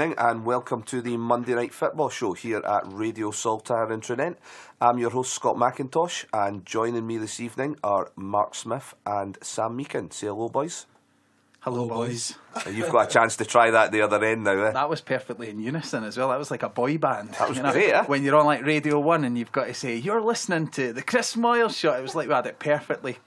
evening and welcome to the Monday Night Football Show here at Radio Saltire in Trinent. I'm your host Scott McIntosh, and joining me this evening are Mark Smith and Sam Meechan. Say hello, boys. Hello, boys. You've got a chance to try that at the other end now, eh? That was perfectly in unison as well. That was like a boy band. That was great, eh? When you're on like Radio 1 and you've got to say, you're listening to the Chris Moyle Show. It was like we had it perfectly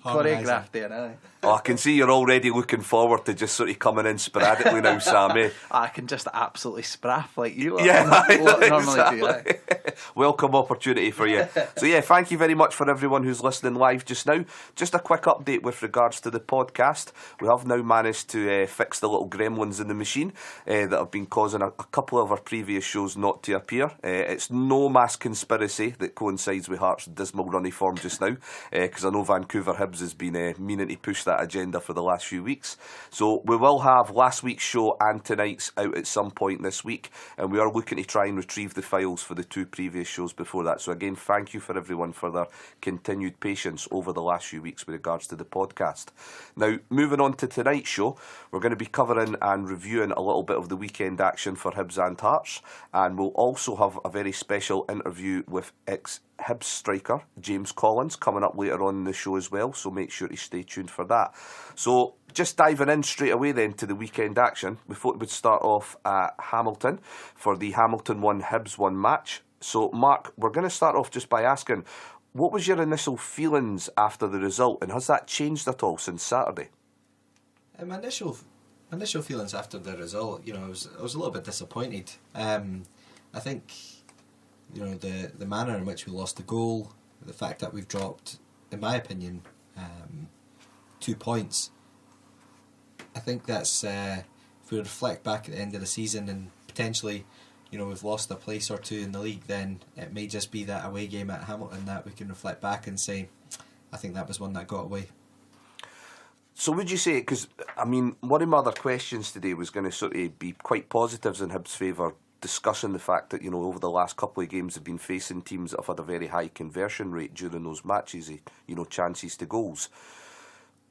choreographed there, eh? Oh, I can see you're already looking forward to just sort of coming in sporadically now, Sam, eh? I can just absolutely spraff like you lot. Yeah, Normally do, eh? Welcome opportunity for you. So yeah, thank you very much for everyone who's listening live just now. Just a quick update with regards to the podcast. We have now managed to fix the little gremlins in the machine that have been causing a couple of our previous shows not to appear. It's no mass conspiracy that coincides with Hearts' dismal running form just now, because I know Vancouver Hibs has been meaning to push that agenda for the last few weeks. So we will have last week's show and tonight's out at some point this week, and we are looking to try and retrieve the files for the two previous shows before that. So again, thank you for everyone for their continued patience over the last few weeks with regards to the podcast. Now, moving on to tonight's show, we're going to be covering and reviewing a little bit of the weekend action for Hibs and Hearts, and we'll also have a very special interview with Hibs striker James Collins coming up later on in the show as well, so make sure to stay tuned for that. So just diving in straight away then to the weekend action, we thought we'd start off at Hamilton for the Hamilton 1 Hibs 1 match. So Mark, we're going to start off just by asking, what was your initial feelings after the result, and has that changed at all since Saturday? My initial feelings after the result, I was a little bit disappointed. I think the manner in which we lost the goal, the fact that we've dropped, in my opinion, 2 points. I think that's if we reflect back at the end of the season and potentially, we've lost a place or two in the league, then it may just be that away game at Hamilton that we can reflect back and say, I think that was one that got away. So would you say, because one of my other questions today was going to sort of be quite positives in Hibs' favour, discussing the fact that, over the last couple of games have been facing teams that have had a very high conversion rate during those matches, chances to goals.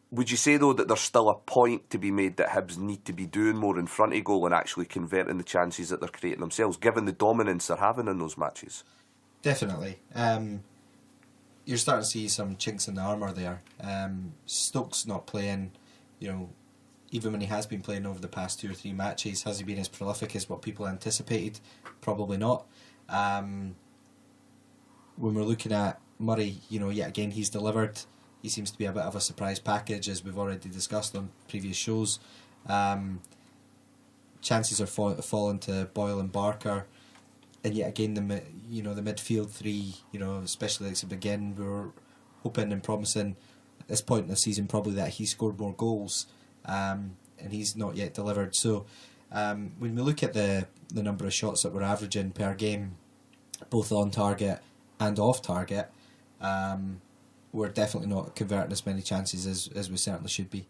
Would you say, though, that there's still a point to be made that Hibs need to be doing more in front of goal and actually converting the chances that they're creating themselves, given the dominance they're having in those matches? Definitely. You're starting to see some chinks in the armour there. Stokes not playing, even when he has been playing over the past 2 or 3 matches, has he been as prolific as what people anticipated? Probably not. When we're looking at Murray, yet again he's delivered. He seems to be a bit of a surprise package, as we've already discussed on previous shows. Chances are falling to Boyle and Barker, and yet again the midfield three, especially like again, we were hoping and promising at this point in the season probably that he scored more goals, and he's not yet delivered. So when we look at the number of shots that we're averaging per game, both on target and off target, we're definitely not converting as many chances as we certainly should be.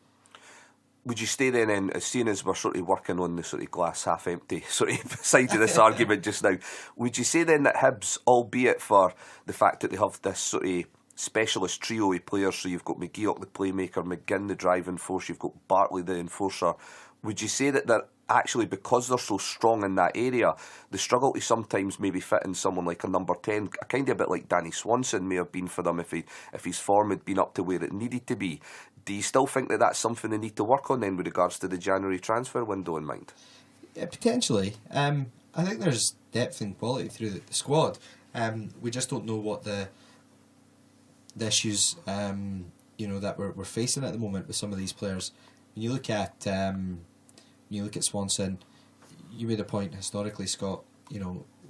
Would you stay then, and seeing as we're sort of working on the sort of glass half empty sort of side of this argument just now, would you say then that Hibs, albeit for the fact that they have this sort of specialist trio of players, so you've got McGeoch the playmaker, McGinn the driving force, you've got Bartley the enforcer, would you say that they're actually, because they're so strong in that area, they struggle to sometimes maybe fit in someone like a number 10, kind of a bit like Danny Swanson may have been for them if his form had been up to where it needed to be? Do you still think that that's something they need to work on then with regards to the January transfer window in mind? Yeah, potentially. I think there's depth and quality through the squad. We just don't know what the issues that we're facing at the moment with some of these players. When you look at Swanson, you made a point historically, Scott,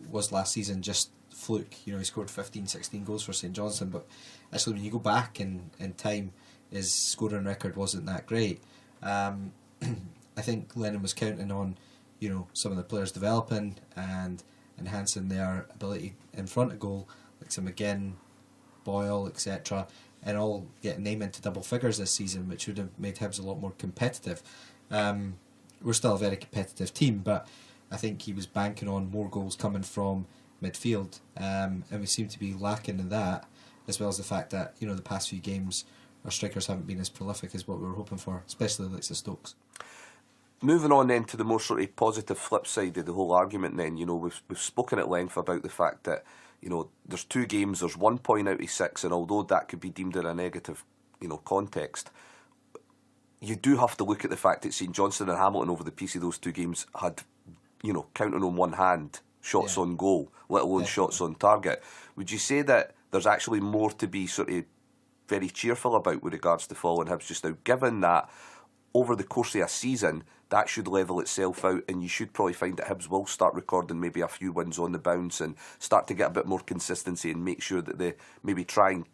was last season just fluke. He scored 15, 16 goals for St Johnstone, but actually when you go back in time, his scoring record wasn't that great. I think Lennon was counting on, some of the players developing and enhancing their ability in front of goal, like some McGinn, Boyle, etc., and all getting named into double figures this season, which would have made Hibs a lot more competitive. We're still a very competitive team, but I think he was banking on more goals coming from midfield, and we seem to be lacking in that, as well as the fact that the past few games our strikers haven't been as prolific as what we were hoping for, especially like the Stokes. Moving on then to the more sort of positive flip side of the whole argument then, we've spoken at length about the fact that, there's 2 games, there's 1 point out of 6, and although that could be deemed in a negative, context, you do have to look at the fact that St Johnstone and Hamilton over the piece of those 2 games had, counting on one hand, shots on goal, let alone shots on target. Would you say that there's actually more to be sort of very cheerful about with regards to following Hibs just now, given that over the course of a season, that should level itself out, and you should probably find that Hibs will start recording maybe a few wins on the bounce and start to get a bit more consistency and make sure that they maybe try and,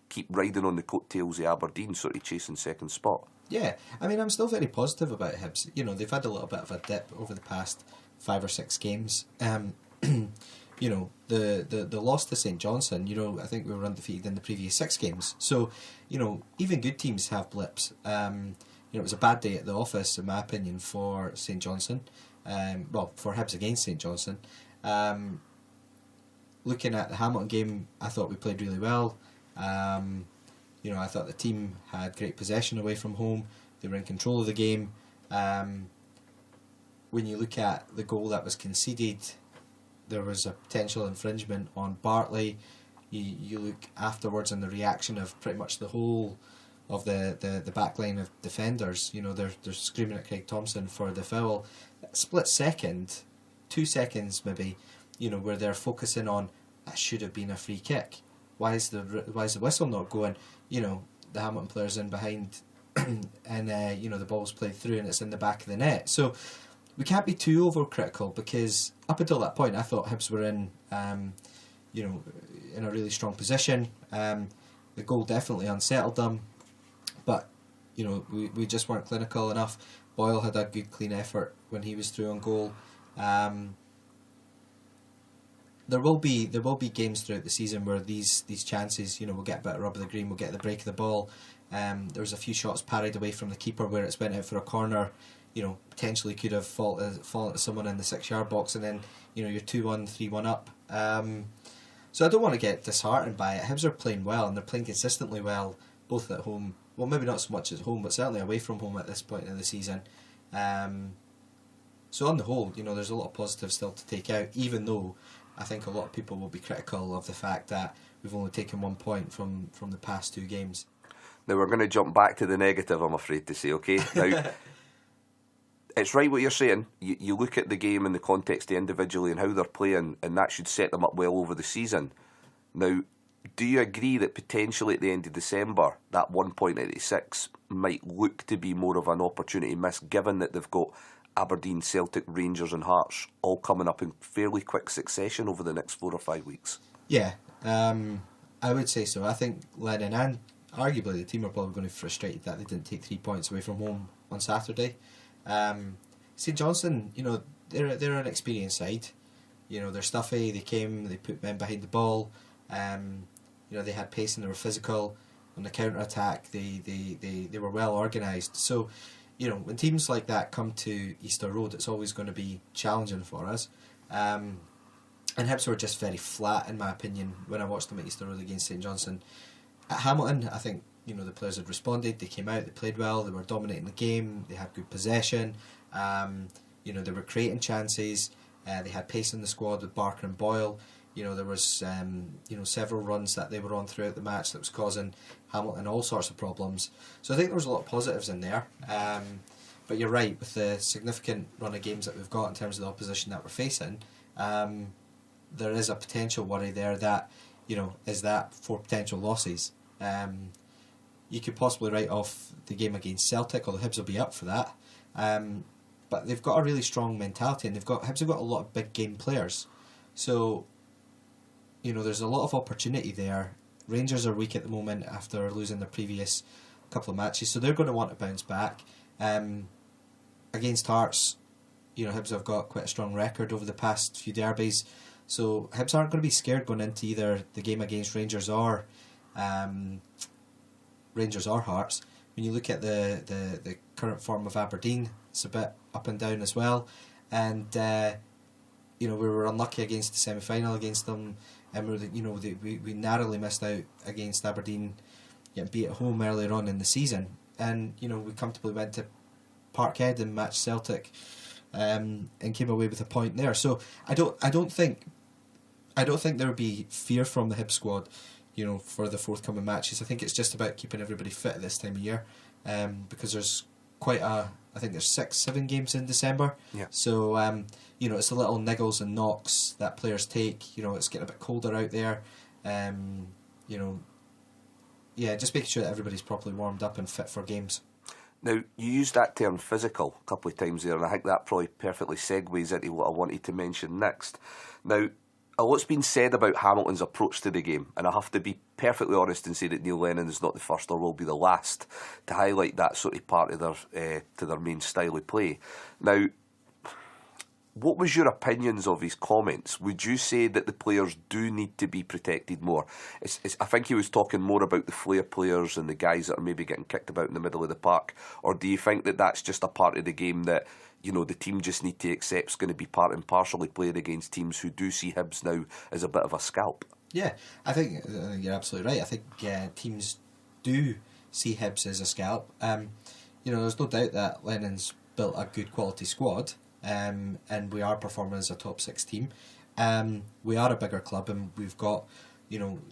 keep riding on the coattails of Aberdeen, sort of chasing second spot? Yeah, I mean, I'm still very positive about Hibs. They've had a little bit of a dip over the past 5 or 6 games. The loss to St Johnstone, I think we were undefeated in the previous 6 games. So, even good teams have blips. It was a bad day at the office, in my opinion, for St Johnstone. For Hibs against St Johnstone. Looking at the Hamilton game, I thought we played really well. I thought the team had great possession away from home. They were in control of the game. When you look at the goal that was conceded, there was a potential infringement on Bartley. You look afterwards and the reaction of pretty much the whole of the back line of defenders. They're screaming at Craig Thompson for the foul. Split second, 2 seconds maybe, where they're focusing on that should have been a free kick. Why is the whistle not going? The Hamilton players in behind, and the ball's played through and it's in the back of the net. So we can't be too overcritical, because up until that point I thought Hibs were in a really strong position. The goal definitely unsettled them, but we just weren't clinical enough. Boyle had a good clean effort when he was through on goal. There will be games throughout the season where these chances, we'll get a bit of rub of the green, we'll get the break of the ball. There was a few shots parried away from the keeper where it's went out for a corner. Potentially could have fallen to someone in the 6-yard box, and then you're 2-1, 3-1 up. So I don't want to get disheartened by it. Hibs are playing well, and they're playing consistently well, both at home. Well, maybe not so much at home, but certainly away from home at this point in the season. So on the whole, there's a lot of positives still to take out, even though I think a lot of people will be critical of the fact that we've only taken 1 point from the past 2 games. Now we're going to jump back to the negative, I'm afraid to say, okay? Now, it's right what you're saying. You look at the game in the context of individually and how they're playing, and that should set them up well over the season. Now, do you agree that potentially at the end of December, that 1 point out of 6 might look to be more of an opportunity missed, given that they've got Aberdeen, Celtic, Rangers and Hearts all coming up in fairly quick succession over the next 4 or 5 weeks? Yeah, I would say so. I think Lennon and arguably the team are probably going to be frustrated that they didn't take 3 points away from home on Saturday. St Johnstone, they're an experienced side. They're stuffy. They came, they put men behind the ball. They had pace and they were physical. On the counter attack, they were well organised. So, when teams like that come to Easter Road, it's always going to be challenging for us. And Hibs were just very flat, in my opinion, when I watched them at Easter Road against St Johnstone. At Hamilton, I think the players had responded. They came out, they played well, they were dominating the game, they had good possession. They were creating chances. They had pace in the squad with Barker and Boyle. There was several runs that they were on throughout the match that was causing Hamilton all sorts of problems. So I think there was a lot of positives in there. But you're right, with the significant run of games that we've got in terms of the opposition that we're facing, there is a potential worry there that, is that 4 potential losses. You could possibly write off the game against Celtic, although Hibs will be up for that. But they've got a really strong mentality, and Hibs have got a lot of big game players. So, there's a lot of opportunity there. Rangers are weak at the moment after losing their previous couple of matches, so they're going to want to bounce back. Against Hearts, Hibs have got quite a strong record over the past few derbies, so Hibs aren't going to be scared going into either the game against Rangers or Hearts. When you look at the current form of Aberdeen, it's a bit up and down as well, and we were unlucky against the semi-final against them, and we narrowly missed out against Aberdeen, getting beat at home earlier on in the season, and we comfortably went to Parkhead and matched Celtic, and came away with a point there. So I don't think there will be fear from the Hibs squad, for the forthcoming matches. I think it's just about keeping everybody fit at this time of year, because there's I think there's 6-7 games in December. Yeah. So it's the little niggles and knocks that players take. It's getting a bit colder out there. Just making sure that everybody's properly warmed up and fit for games. Now, you used that term physical a couple of times there, and I think that probably perfectly segues into what I wanted to mention next. Now, a lot's been said about Hamilton's approach to the game, and I have to be perfectly honest and say that Neil Lennon is not the first or will be the last to highlight that sort of part of their main style of play. Now, what was your opinions of his comments? Would you say that the players do need to be protected more? I think he was talking more about the flair players and the guys that are maybe getting kicked about in the middle of the park. Or do you think that that's just a part of the game that the team just need to accept is going to be part and parcel playing against teams who do see Hibs now as a bit of a scalp? Yeah, I think you're absolutely right. I think teams do see Hibs as a scalp. There's no doubt that Lennon's built a good quality squad. And we are performing as a top 6 team. We are a bigger club, and we've got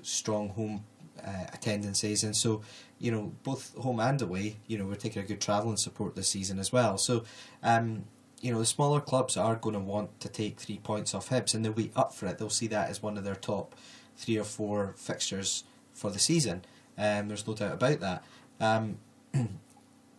strong home attendances, and so both home and away we're taking a good travelling support this season as well. So the smaller clubs are going to want to take 3 points off Hibs, and they'll be up for it. They'll see that as one of their top 3 or 4 fixtures for the season. There's no doubt about that.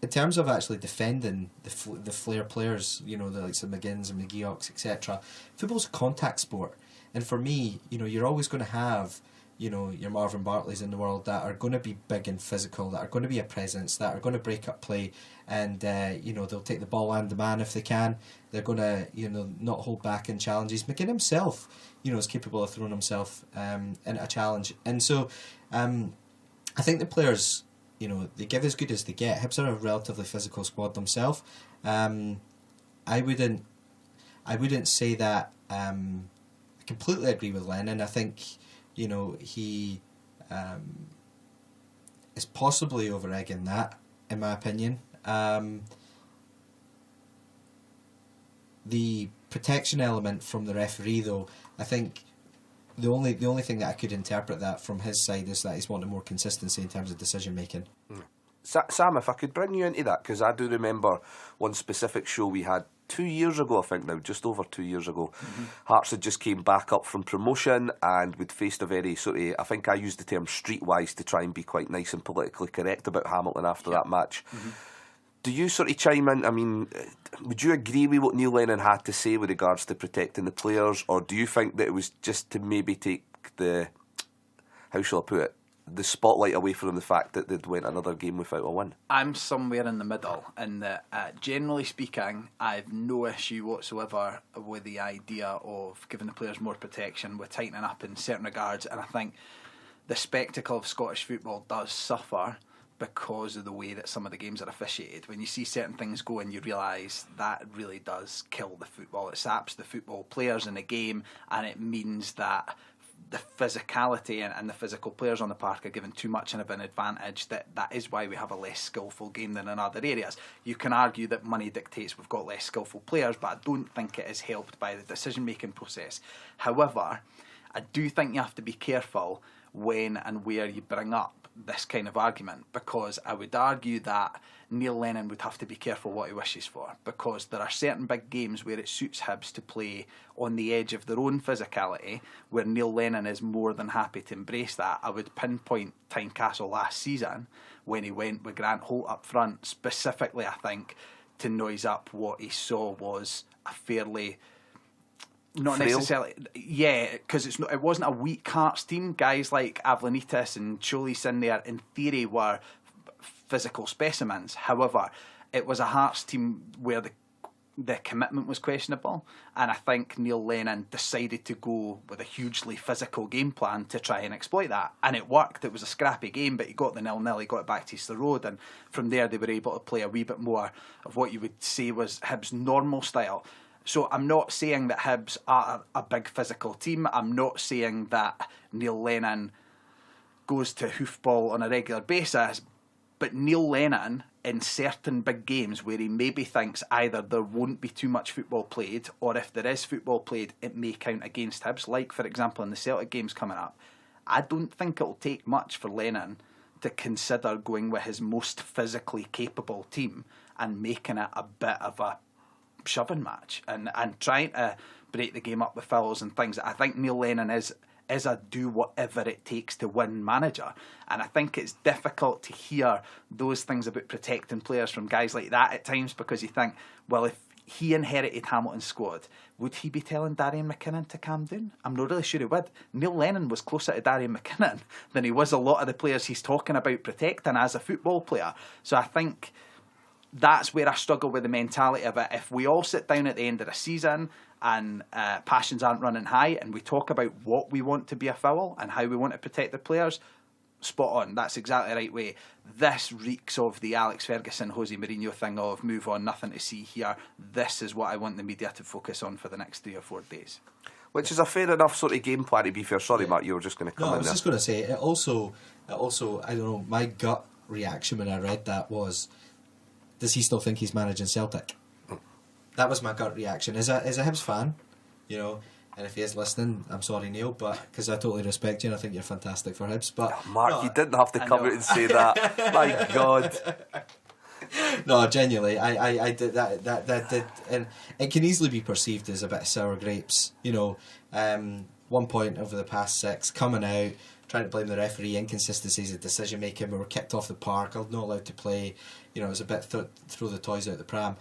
In terms of actually defending the flair players, the likes of McGinns and McGeochs, etc., football's a contact sport. And for me, you're always going to have, your Marvin Bartleys in the world that are going to be big and physical, that are going to be a presence, that are going to break up play, and, they'll take the ball and the man if they can. They're going to, not hold back in challenges. McGinn himself, is capable of throwing himself into a challenge. And so I think the players, they give as good as they get. Hibs are a relatively physical squad themselves. I wouldn't say that. I completely agree with Lennon. I think he is possibly over-egging that, in my opinion. The protection element from the referee, though, I think the only thing that I could interpret that from his side is that he's wanting more consistency in terms of decision making. Sam, if I could bring you into that, because I do remember one specific show we had 2 years ago, I think now, just over 2 years ago. Hearts had just came back up from promotion, and we'd faced a very sort of, I think I used the term streetwise to try and be quite nice and politically correct about Hamilton after that match. Do you sort of chime in? I mean, would you agree with what Neil Lennon had to say with regards to protecting the players, or do you think that it was just to maybe take the, how shall I put it, the spotlight away from the fact that they'd went another game without a win? I'm somewhere in the middle, in that generally speaking, I've no issue whatsoever with the idea of giving the players more protection, with tightening up in certain regards, and I think the spectacle of Scottish football does suffer because of the way that some of the games are officiated. When you see certain things go and you realise that really does kill the football. It saps the football players in the game, and it means that the physicality and the physical players on the park are given too much of an advantage. That is why we have a less skillful game than in other areas. You can argue that money dictates we've got less skillful players, but I don't think it is helped by the decision-making process. However, I do think you have to be careful when and where you bring up this kind of argument, because I would argue that Neil Lennon would have to be careful what he wishes for, because there are certain big games where it suits Hibs to play on the edge of their own physicality, where Neil Lennon is more than happy to embrace that. I would pinpoint Tynecastle last season when he went with Grant Holt up front, specifically I think to noise up what he saw was a fairly... Not frail. Necessarily, yeah, because it wasn't a weak Hearts team. Guys like Avlanitis and Cholis in there, in theory, were physical specimens. However, it was a Hearts team where the commitment was questionable, and I think Neil Lennon decided to go with a hugely physical game plan to try and exploit that, and it worked. It was a scrappy game, but he got the 0-0, he got it back to Easter Road, and from there they were able to play a wee bit more of what you would say was Hibs' normal style. So I'm not saying that Hibs are a big physical team. I'm not saying that Neil Lennon goes to hoofball on a regular basis. But Neil Lennon in certain big games where he maybe thinks either there won't be too much football played, or if there is football played, it may count against Hibs. Like, for example, in the Celtic games coming up, I don't think it'll take much for Lennon to consider going with his most physically capable team and making it a bit of a shoving match and trying to break the game up with fouls and things. I think Neil Lennon is a do whatever it takes to win manager, and I think it's difficult to hear those things about protecting players from guys like that at times, because you think, well, if he inherited Hamilton's squad, would he be telling Darian McKinnon to calm down? I'm not really sure he would. Neil Lennon was closer to Darian McKinnon than he was a lot of the players he's talking about protecting as a football player. So I think that's where I struggle with the mentality of it. If we all sit down at the end of the season and passions aren't running high and we talk about what we want to be a foul and how we want to protect the players, spot on. That's exactly the right way. This reeks of the Alex Ferguson, Jose Mourinho thing of move on, nothing to see here. This is what I want the media to focus on for the next 3 or 4 days. Which is a fair enough sort of game plan, to be fair. Sorry, Mark, you were just going to come in there. I was just going to say, it also, I don't know, my gut reaction when I read that was, does he still think he's managing Celtic? That was my gut reaction. As a Hibs fan, you know, and if he is listening, I'm sorry, Neil, but because I totally respect you and I think you're fantastic for Hibs. But oh, Mark, no, you didn't have to come out and say that. My God. No, genuinely, I did that did, and it can easily be perceived as a bit of sour grapes. You know, 1 point over the past 6, coming out, trying to blame the referee, inconsistencies of decision making. We were kicked off the park, not allowed to play. You know, it was a bit throw the toys out the pram.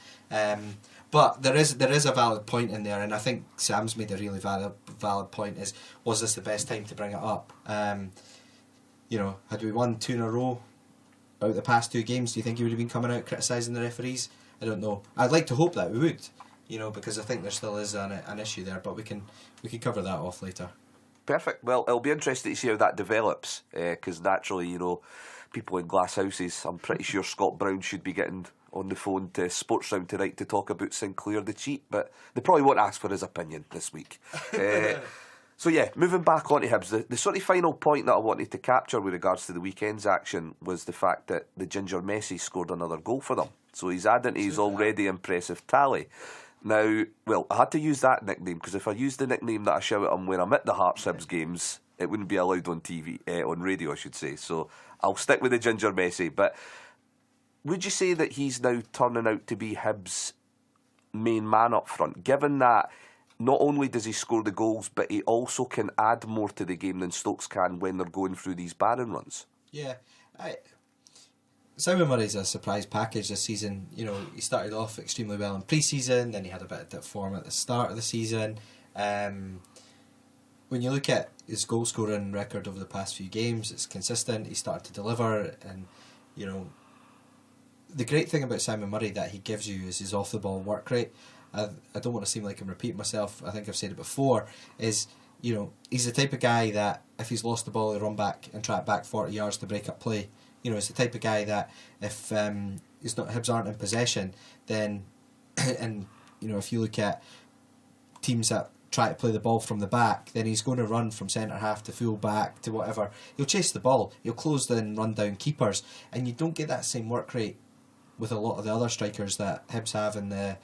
But there is a valid point in there, and I think Sam's made a really valid point. Was this the best time to bring it up? You know, had we won 2 in a row out the past 2 games, do you think he would have been coming out criticising the referees? I don't know. I'd like to hope that we would, you know, because I think there still is an issue there, but we can cover that off later. Perfect. Well, it'll be interesting to see how that develops, because naturally, you know, people in glass houses, I'm pretty sure Scott Brown should be getting on the phone to Sportsround tonight to talk about Sinclair the cheat, but they probably won't ask for his opinion this week. So yeah, moving back onto Hibs, the sort of final point that I wanted to capture with regards to the weekend's action was the fact that the Ginger Messi scored another goal for them. So he's adding to his already impressive tally. Now, well, I had to use that nickname because if I used the nickname that I shout at him when I'm at the Hearts Hibs games, it wouldn't be allowed on TV, on radio, I should say. So I'll stick with the Ginger Messi. But would you say that he's now turning out to be Hibs' main man up front, given that not only does he score the goals, but he also can add more to the game than Stokes can when they're going through these barren runs? Yeah, Simon Murray's a surprise package this season. You know, he started off extremely well in pre-season, then he had a bit of dip form at the start of the season. When you look at his goal scoring record over the past few games, it's consistent. He started to deliver, and you know, the great thing about Simon Murray that he gives you is his off the ball work rate. I don't want to seem like I'm repeating myself. I think I've said it before. Is, you know, he's the type of guy that if he's lost the ball, he'll run back and track back 40 yards to break up play. You know, it's the type of guy that if Hibs aren't in possession, then and you know, if you look at teams that try to play the ball from the back, then he's going to run from centre half to full back to whatever. He'll chase the ball. He'll close and run down keepers, and you don't get that same work rate with a lot of the other strikers that Hibs have in the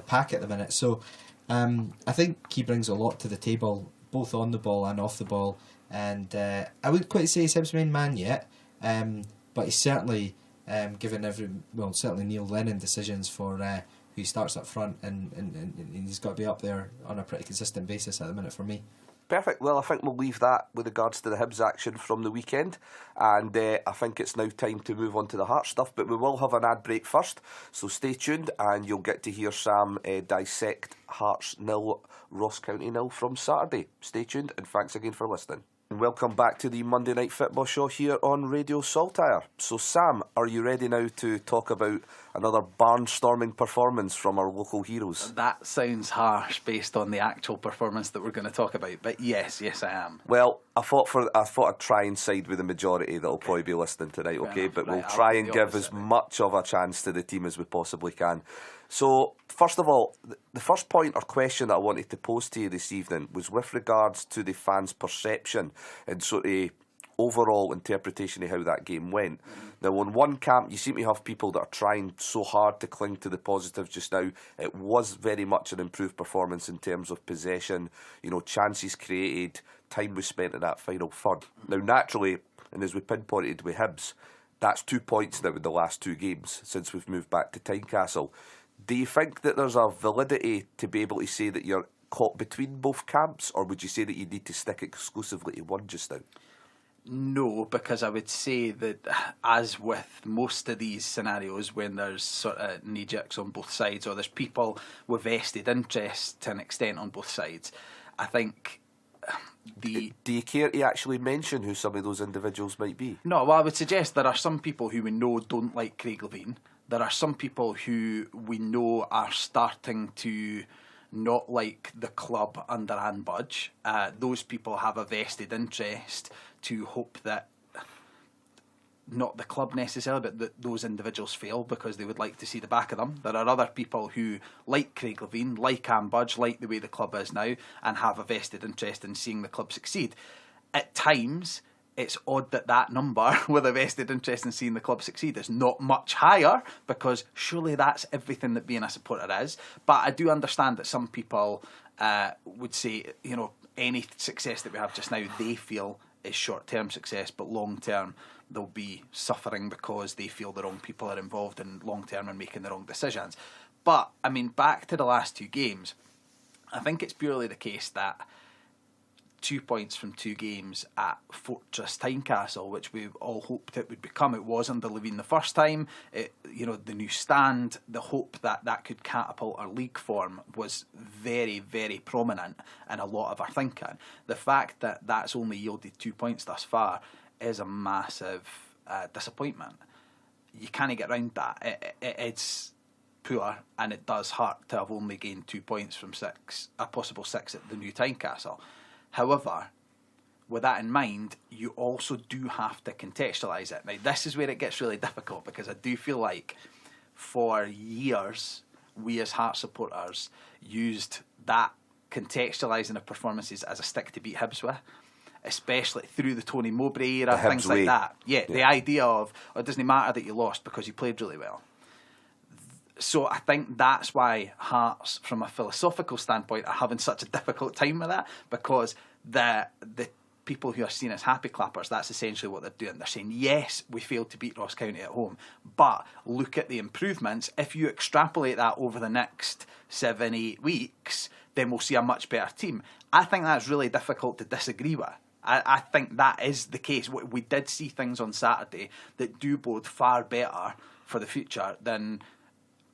pack at the minute. So I think he brings a lot to the table, both on the ball and off the ball. And I wouldn't quite say he's Hibs' main man yet, but he's certainly given certainly Neil Lennon decisions for who he starts up front, and he's got to be up there on a pretty consistent basis at the minute for me. Perfect. Well, I think we'll leave that with regards to the Hibs action from the weekend, and I think it's now time to move on to the Hearts stuff, but we will have an ad break first, so stay tuned and you'll get to hear Sam dissect Hearts 0, Ross County 0 from Saturday. Stay tuned, and thanks again for listening. And welcome back to the Monday Night Football Show here on Radio Saltire. So Sam, are you ready now to talk about another barnstorming performance from our local heroes? That sounds harsh based on the actual performance that we're going to talk about, but yes I am. Well, I thought I'd try and side with the majority that'll probably be listening tonight, okay? But we'll try and give as much of a chance to the team as we possibly can. So, first of all, the first point or question that I wanted to pose to you this evening was with regards to the fans' perception and sort of overall interpretation of how that game went. Now, on one camp, you seem to have people that are trying so hard to cling to the positives just now. It was very much an improved performance in terms of possession, chances created, time was spent in that final third. Now, naturally, and as we pinpointed with Hibs, that's 2 points now in the last 2 games since we've moved back to Tynecastle. Do you think that there's a validity to be able to say that you're caught between both camps, or would you say that you need to stick exclusively to one just now? No, because I would say that, as with most of these scenarios when there's sort of knee-jerks on both sides, or there's people with vested interest to an extent on both sides, I think Do you care to actually mention who some of those individuals might be? No, well, I would suggest there are some people who we know don't like Craig Levein. There are some people who we know are starting to not like the club under Anne Budge. Those people have a vested interest to hope that, not the club necessarily, but that those individuals fail because they would like to see the back of them. There are other people who like Craig Levein, like Anne Budge, like the way the club is now, and have a vested interest in seeing the club succeed. At times, it's odd that that number with a vested interest in seeing the club succeed is not much higher, because surely that's everything that being a supporter is. But I do understand that some people would say, any success that we have just now, they feel is short-term success, but long-term they'll be suffering because they feel the wrong people are involved in long-term and making the wrong decisions. But, back to the last 2 games, I think it's purely the case that 2 points from 2 games at Fortress Tynecastle, which we all hoped it would become. It was under Levein the first time. The new stand, the hope that that could catapult our league form was very, very prominent in a lot of our thinking. The fact that that's only yielded 2 points thus far is a massive disappointment. You can't get around that. It's poor, and it does hurt to have only gained 2 points from a possible 6 at the new Tynecastle. However, with that in mind, you also do have to contextualise it. Now, this is where it gets really difficult, because I do feel like for years, we as Hearts supporters used that contextualising of performances as a stick to beat Hibs with, especially through the Tony Mowbray era, things like that. Yeah, the idea of, it doesn't matter that you lost because you played really well. So I think that's why Hearts, from a philosophical standpoint, are having such a difficult time with that, because the people who are seen as happy clappers, that's essentially what they're doing. They're saying, yes, we failed to beat Ross County at home, but look at the improvements. If you extrapolate that over the next 7-8 weeks, then we'll see a much better team. I think that's really difficult to disagree with. I think that is the case. We did see things on Saturday that do bode far better for the future than,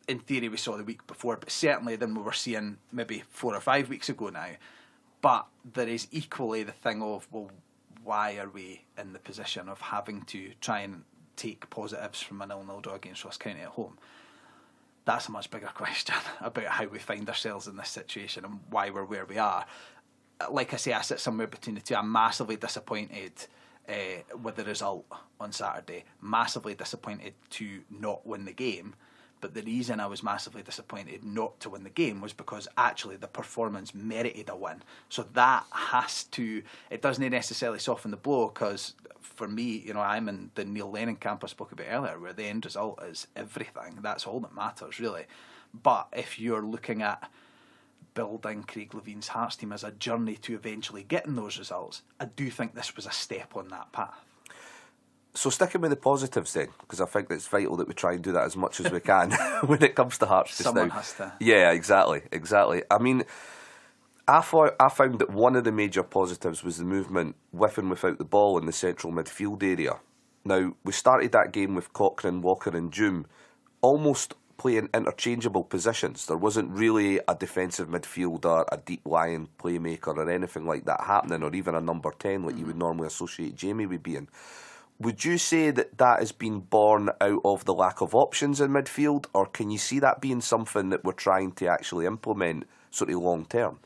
in theory, we saw the week before, but certainly than we were seeing maybe 4 or 5 weeks ago now. But there is equally the thing of, well, why are we in the position of having to try and take positives from a 0-0 draw against Ross County at home? That's a much bigger question about how we find ourselves in this situation and why we're where we are. Like I say, I sit somewhere between the two. I'm massively disappointed with the result on Saturday. Massively disappointed to not win the game. But the reason I was massively disappointed not to win the game was because actually the performance merited a win. So that has to, it doesn't necessarily soften the blow, because for me, I'm in the Neil Lennon camp I spoke about earlier, where the end result is everything. That's all that matters, really. But if you're looking at building Craig Levein's Hearts team as a journey to eventually getting those results, I do think this was a step on that path. So sticking with the positives then, because I think it's vital that we try and do that as much as we can when it comes to Hearts just Someone now. has to. Yeah, exactly. I found that one of the major positives was the movement with and without the ball in the central midfield area. Now, we started that game with Cochrane, Walker and Doom almost playing interchangeable positions. There wasn't really a defensive midfielder, a deep lying playmaker or anything like that happening, or even a number 10 like you would normally associate Jamie with being. Would you say that has been born out of the lack of options in midfield, or can you see that being something that we're trying to actually implement sort of long term?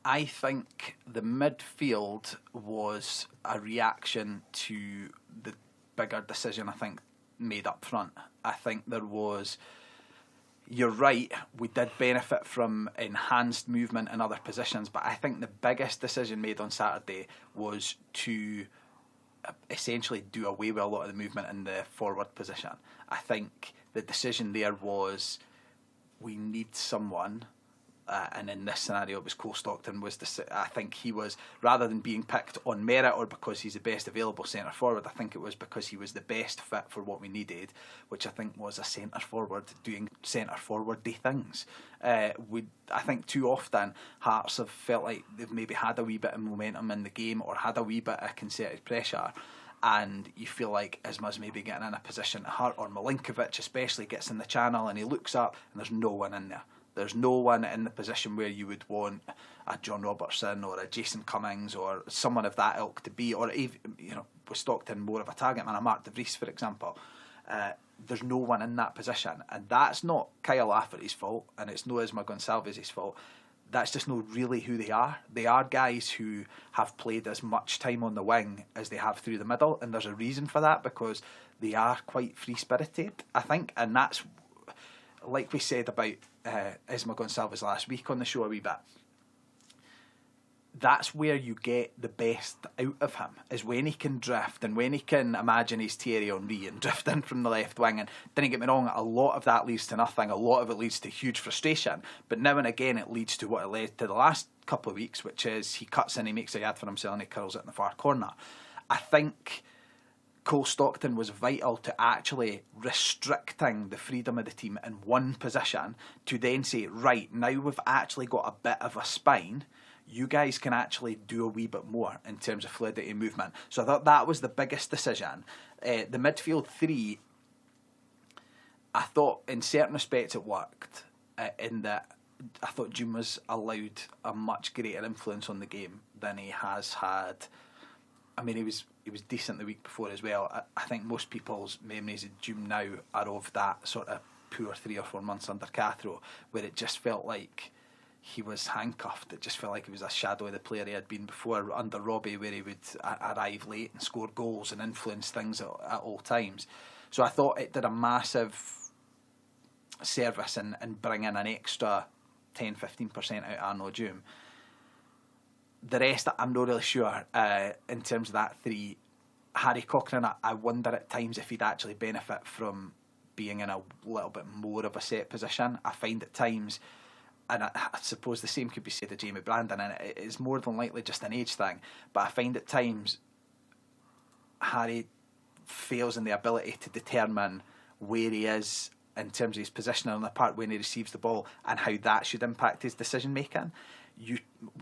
I think the midfield was a reaction to the bigger decision, I think, made up front. I think there was, you're right, we did benefit from enhanced movement in other positions, but I think the biggest decision made on Saturday was to essentially do away with a lot of the movement in the forward position. I think the decision there was we need someone, and in this scenario it was Cole Stockton. I think he was, rather than being picked on merit or because he's the best available centre forward, I think it was because he was the best fit for what we needed, which I think was a centre forward doing centre forward-y things. I think too often Hearts have felt like they've maybe had a wee bit of momentum in the game or had a wee bit of concerted pressure, and you feel like Isma's maybe getting in a position to hurt, or Milinkovic especially gets in the channel and he looks up and there's no one in there. There's no one in the position where you would want a John Robertson or a Jason Cummings or someone of that ilk to be, or even, with Stockton more of a target man, a Mark de Vries, for example. There's no one in that position, and that's not Kyle Lafferty's fault, and it's no Isma Gonçalves' fault. That's just not really who they are. They are guys who have played as much time on the wing as they have through the middle, and there's a reason for that, because they are quite free-spirited, I think, and that's, like we said about Isma Gonçalves last week on the show a wee bit, that's where you get the best out of him, is when he can drift and when he can imagine he's Thierry Henry and drift in from the left wing. And don't get me wrong, a lot of that leads to nothing, a lot of it leads to huge frustration, but now and again it leads to what it led to the last couple of weeks, which is he cuts in, he makes a yard for himself and he curls it in the far corner. I think Cole Stockton was vital to actually restricting the freedom of the team in one position, to then say, right, now we've actually got a bit of a spine, you guys can actually do a wee bit more in terms of fluidity and movement. So I thought that was the biggest decision. The midfield three, I thought in certain respects it worked, in that I thought June was allowed a much greater influence on the game than he has had. I mean, he was decent the week before as well. I think most people's memories of June now are of that sort of poor 3 or 4 months under Cathro, where it just felt like he was handcuffed. It just felt like he was a shadow of the player he had been before under Robbie, where he would arrive late and score goals and influence things at all times. So I thought it did a massive service in bringing an extra 10-15% out of Arnaud Djoum. The rest, I'm not really sure in terms of that three. Harry Cochrane, I wonder at times if he'd actually benefit from being in a little bit more of a set position. I find at times, and I suppose the same could be said of Jamie Brandon, and it is more than likely just an age thing, but I find at times Harry fails in the ability to determine where he is in terms of his position on the park when he receives the ball and how that should impact his decision making.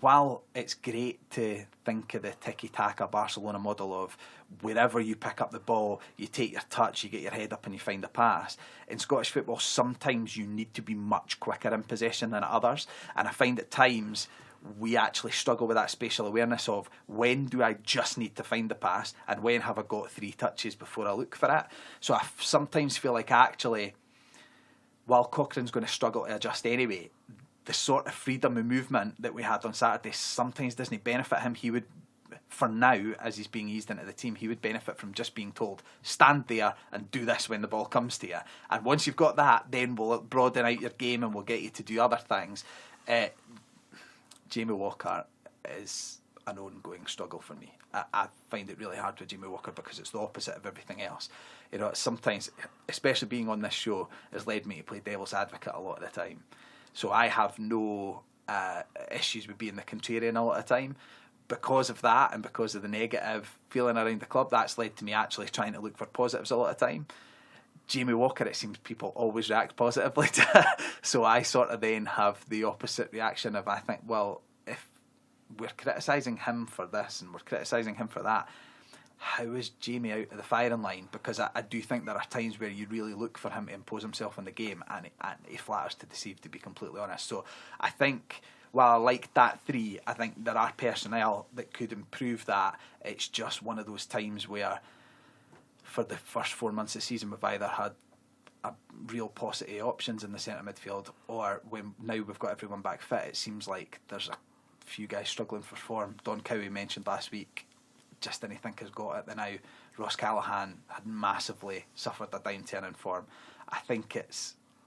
While it's great to think of the tiki-taka Barcelona model of wherever you pick up the ball, you take your touch, you get your head up and you find a pass, in Scottish football sometimes you need to be much quicker in possession than others, and I find at times we actually struggle with that spatial awareness of when do I just need to find the pass and when have I got 3 touches before I look for it. So I sometimes feel like actually, while Cochrane's going to struggle to adjust anyway, the sort of freedom of movement that we had on Saturday sometimes doesn't benefit him. He would, for now, as he's being eased into the team, he would benefit from just being told, stand there and do this when the ball comes to you. And once you've got that, then we'll broaden out your game and we'll get you to do other things. Jamie Walker is an ongoing struggle for me. I find it really hard with Jamie Walker because it's the opposite of everything else. Sometimes, especially being on this show, has led me to play devil's advocate a lot of the time. So I have no issues with being the contrarian a lot of the time. Because of that and because of the negative feeling around the club, that's led to me actually trying to look for positives a lot of the time. Jamie Walker, it seems people always react positively to. So I sort of then have the opposite reaction of, I think, well, if we're criticising him for this and we're criticising him for that, how is Jamie out of the firing line? Because I do think there are times where you really look for him to impose himself on the game and he flatters to deceive, to be completely honest. So I think, while I like that 3, I think there are personnel that could improve that. It's just one of those times where for the first 4 months of the season we've either had a real paucity of options in the centre midfield, or when now we've got everyone back fit, it seems like there's a few guys struggling for form. Don Cowie mentioned last week, just didn't think has got it the now. Ross Callaghan had massively suffered a downturn in form. I think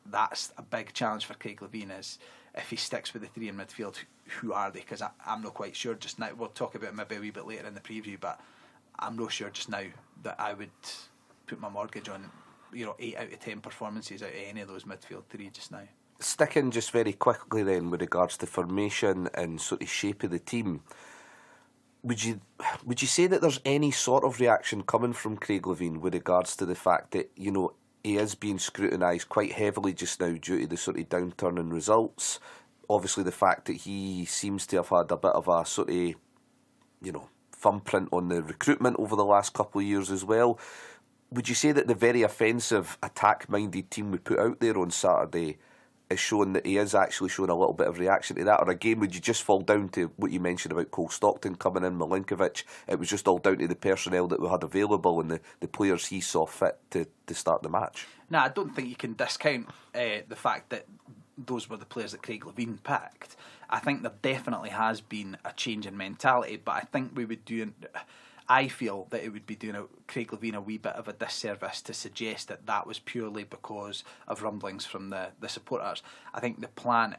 that's a big challenge for Craig Levein, is if he sticks with the 3 in midfield, who are they? Because I'm not quite sure just now. We'll talk about it maybe a wee bit later in the preview, but I'm not sure just now that I would put my mortgage on 8 out of 10 performances out of any of those midfield three just now. Sticking just very quickly then with regards to formation and sort of shape of the team, would you say that there's any sort of reaction coming from Craig Levein with regards to the fact that, he is being scrutinised quite heavily just now due to the sort of downturn in results? Obviously the fact that he seems to have had a bit of a sort of, thumbprint on the recruitment over the last couple of years as well. Would you say that the very offensive, attack-minded team we put out there on Saturday is showing that he is actually showing a little bit of reaction to that? Or again, would you just fall down to what you mentioned about Cole Stockton coming in, Milinkovic? It was just all down to the personnel that we had available and the players he saw fit to start the match? No, I don't think you can discount the fact that those were the players that Craig Levein picked. I think there definitely has been a change in mentality, but I think I feel that it would be doing Craig Levein a wee bit of a disservice to suggest that that was purely because of rumblings from the supporters. I think the plan,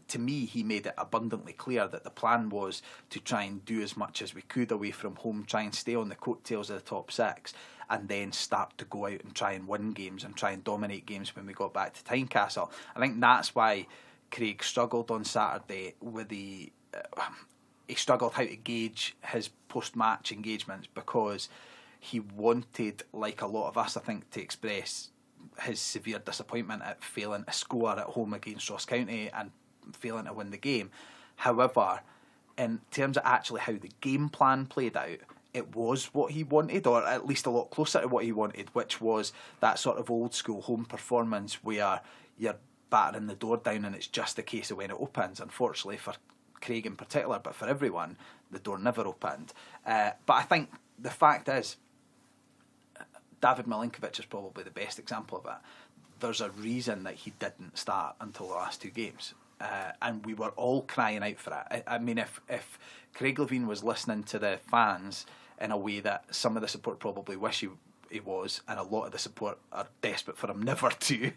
to me, he made it abundantly clear that the plan was to try and do as much as we could away from home, try and stay on the coattails of the top six, and then start to go out and try and win games and try and dominate games when we got back to Tynecastle. I think that's why Craig struggled on Saturday with he struggled how to gauge his post-match engagements, because he wanted, like a lot of us, I think, to express his severe disappointment at failing to score at home against Ross County and failing to win the game. However, in terms of actually how the game plan played out, it was what he wanted, or at least a lot closer to what he wanted, which was that sort of old school home performance where you're battering the door down and it's just a case of when it opens. Unfortunately for Craig in particular, but for everyone, the door never opened. But I think the fact is, David Milinkovic is probably the best example of it. There's a reason that he didn't start until the last two games. And we were all crying out for it. I mean, if Craig Levein was listening to the fans in a way that some of the support probably wish he was, and a lot of the support are desperate for him never to,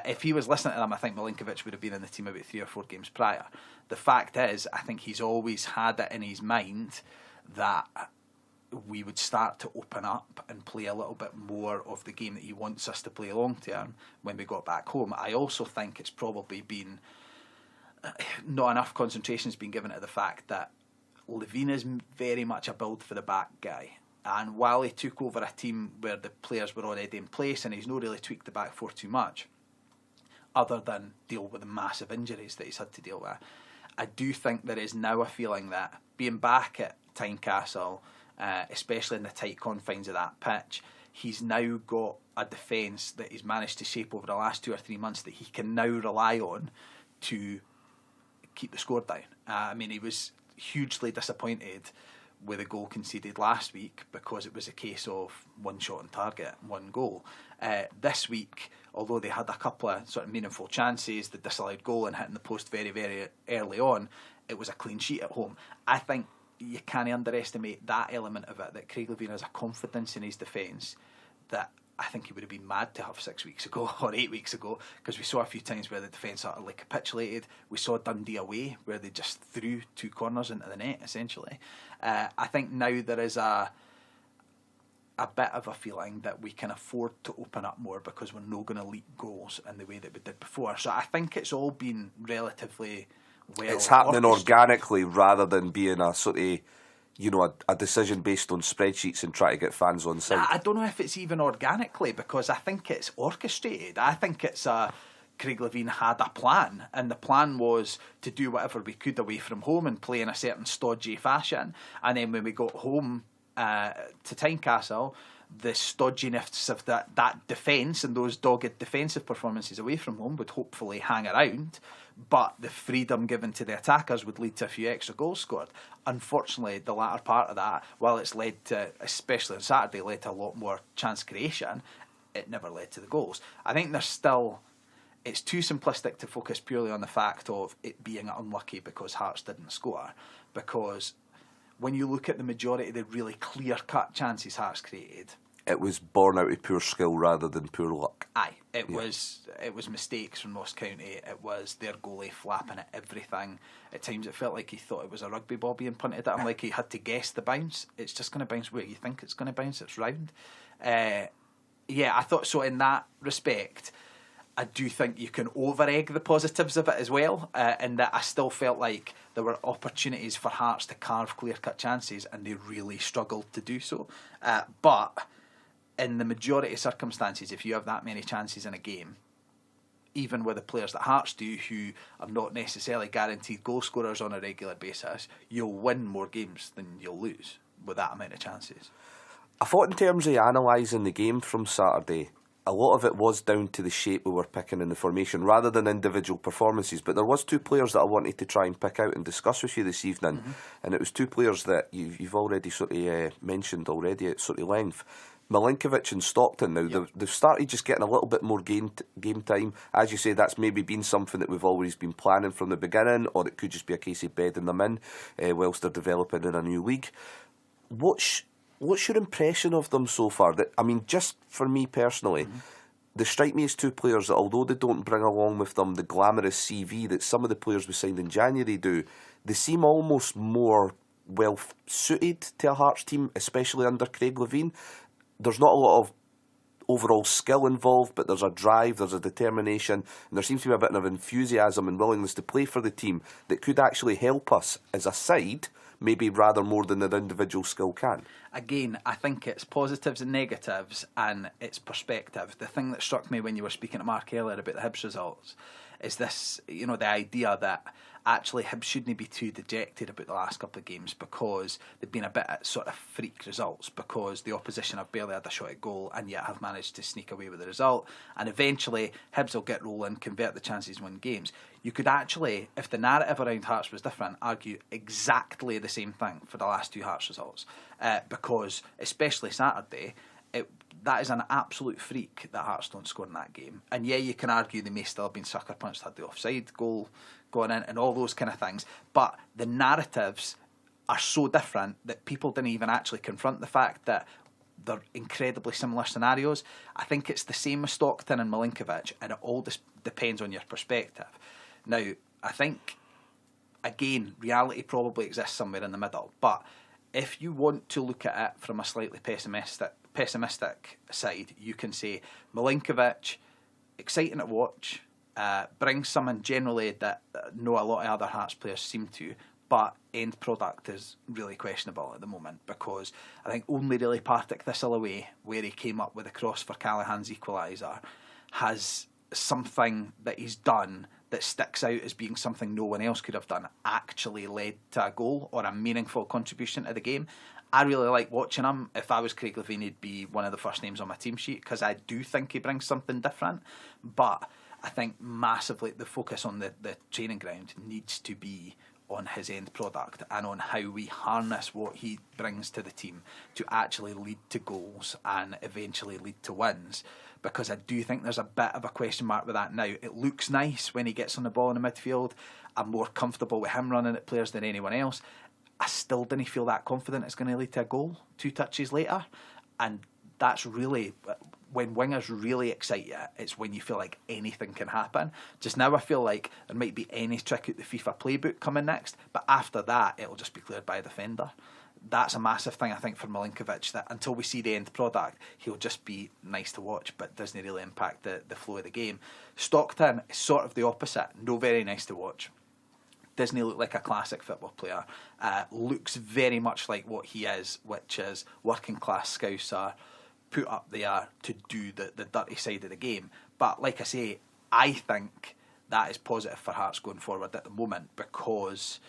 if he was listening to them, I think Milinkovic would have been in the team about 3 or 4 games prior. The fact is, I think he's always had it in his mind that we would start to open up and play a little bit more of the game that he wants us to play long term when we got back home. I also think it's probably been not enough concentration has been given to the fact that Levein is very much a build for the back guy. And while he took over a team where the players were already in place and he's not really tweaked the back four too much, other than deal with the massive injuries that he's had to deal with, I do think there is now a feeling that being back at Tynecastle, especially in the tight confines of that pitch, he's now got a defence that he's managed to shape over the last 2 or 3 months that he can now rely on to keep the score down. I mean, he was hugely disappointed with a goal conceded last week because it was a case of one shot on target, one goal. This week, although they had a couple of sort of meaningful chances, the disallowed goal and hitting the post very, very early on, it was a clean sheet at home. I think you can't underestimate that element of it, that Craig Levein has a confidence in his defence that I think he would have been mad to have 6 weeks ago or 8 weeks ago, because we saw a few times where the defence utterly capitulated. We saw Dundee away where they just threw 2 corners into the net, essentially. I think now there is a bit of a feeling that we can afford to open up more because we're not going to leak goals in the way that we did before. So I think it's all been relatively well. It's happening organically rather than being a sort of, a decision based on spreadsheets and try to get fans on side. I don't know if it's even organically, because I think it's orchestrated. I think it's Craig Levein had a plan, and the plan was to do whatever we could away from home and play in a certain stodgy fashion. And then when we got home to Tynecastle, the stodginess of that defence and those dogged defensive performances away from home would hopefully hang around, but the freedom given to the attackers would lead to a few extra goals scored. Unfortunately, the latter part of that, while it's led to, especially on Saturday, led to a lot more chance creation, it never led to the goals. I think there's still, it's too simplistic to focus purely on the fact of it being unlucky because Hearts didn't score, because when you look at the majority of the really clear-cut chances Hearts created, It was born out of poor skill rather than poor luck. Aye, it was mistakes from Ross County. It was their goalie flapping at everything. At times it felt like he thought it was a rugby ball being punted at him, like he had to guess the bounce. It's just going to bounce where you think it's going to bounce. It's round. Yeah, I thought so in that respect. I do think you can over-egg the positives of it as well, in that I still felt like there were opportunities for Hearts to carve clear-cut chances and they really struggled to do so. But in the majority of circumstances, if you have that many chances in a game, even with the players that Hearts do, who are not necessarily guaranteed goal scorers on a regular basis, you'll win more games than you'll lose with that amount of chances. I thought in terms of analysing the game from Saturday, a lot of it was down to the shape we were picking in the formation rather than individual performances. But there was two players that I wanted to try and pick out and discuss with you this evening. And it was two players that you've already sort of mentioned already at sort of length. Milinkovic and Stockton. Now, they've started just getting a little bit more game time. As you say, that's maybe been something that we've always been planning from the beginning, or it could just be a case of bedding them in whilst they're developing in a new league. What's your impression of them so far? I mean, just for me personally, they strike me as two players that, although they don't bring along with them the glamorous CV that some of the players we signed in January do, they seem almost more well suited to a Hearts team, especially under Craig Levein. There's not a lot of overall skill involved, but there's a drive, there's a determination, and there seems to be a bit of enthusiasm and willingness to play for the team that could actually help us as a side, maybe rather more than the individual skill can. Again, I think it's positives and negatives, and it's perspective. The thing that struck me when you were speaking to Mark earlier about the Hibs results is this, the idea that actually Hibs shouldn't be too dejected about the last couple of games because they've been a bit at sort of freak results, because the opposition have barely had a shot at goal and yet have managed to sneak away with the result, and eventually Hibs will get rolling, convert the chances, win games. You could actually, if the narrative around Hearts was different, argue exactly the same thing for the last two Hearts results, because especially Saturday, that is an absolute freak that Hearts don't score in that game. And yeah, you can argue they may still have been sucker punched had the offside goal gone in and all those kind of things, but the narratives are so different that people didn't even actually confront the fact that they're incredibly similar scenarios. I think it's the same with Stockton and Milinkovic, and it all depends on your perspective. Now, I think, again, reality probably exists somewhere in the middle, but if you want to look at it from a slightly pessimistic side, you can say Milinkovic, exciting to watch, brings something generally that no a lot of other Hearts players seem to, but end product is really questionable at the moment, because I think only really Partick Thistle away, where he came up with a cross for Callaghan's equaliser, has something that he's done that sticks out as being something no one else could have done, actually led to a goal or a meaningful contribution to the game. I really like watching him. If I was Craig Levein, he'd be one of the first names on my team sheet, because I do think he brings something different. But I think massively the focus on the training ground needs to be on his end product and on how we harness what he brings to the team to actually lead to goals and eventually lead to wins, because I do think there's a bit of a question mark with that now. It looks nice when he gets on the ball in the midfield. I'm more comfortable with him running at players than anyone else. I still didn't feel that confident it's going to lead to a goal 2 touches later, and that's really when wingers really excite you. It's when you feel like anything can happen. Just now I feel like there might be any trick out the FIFA playbook coming next, but after that it'll just be cleared by a defender. That's a massive thing, I think, for Milinkovic, that until we see the end product, he'll just be nice to watch but doesn't really impact the flow of the game. Stockton is sort of the opposite. No very nice to watch. Doesn't he look like a classic football player? Looks very much like what he is, which is working class Scouser, put up there to do the dirty side of the game. But like I say, I think that is positive for Hearts going forward at the moment, because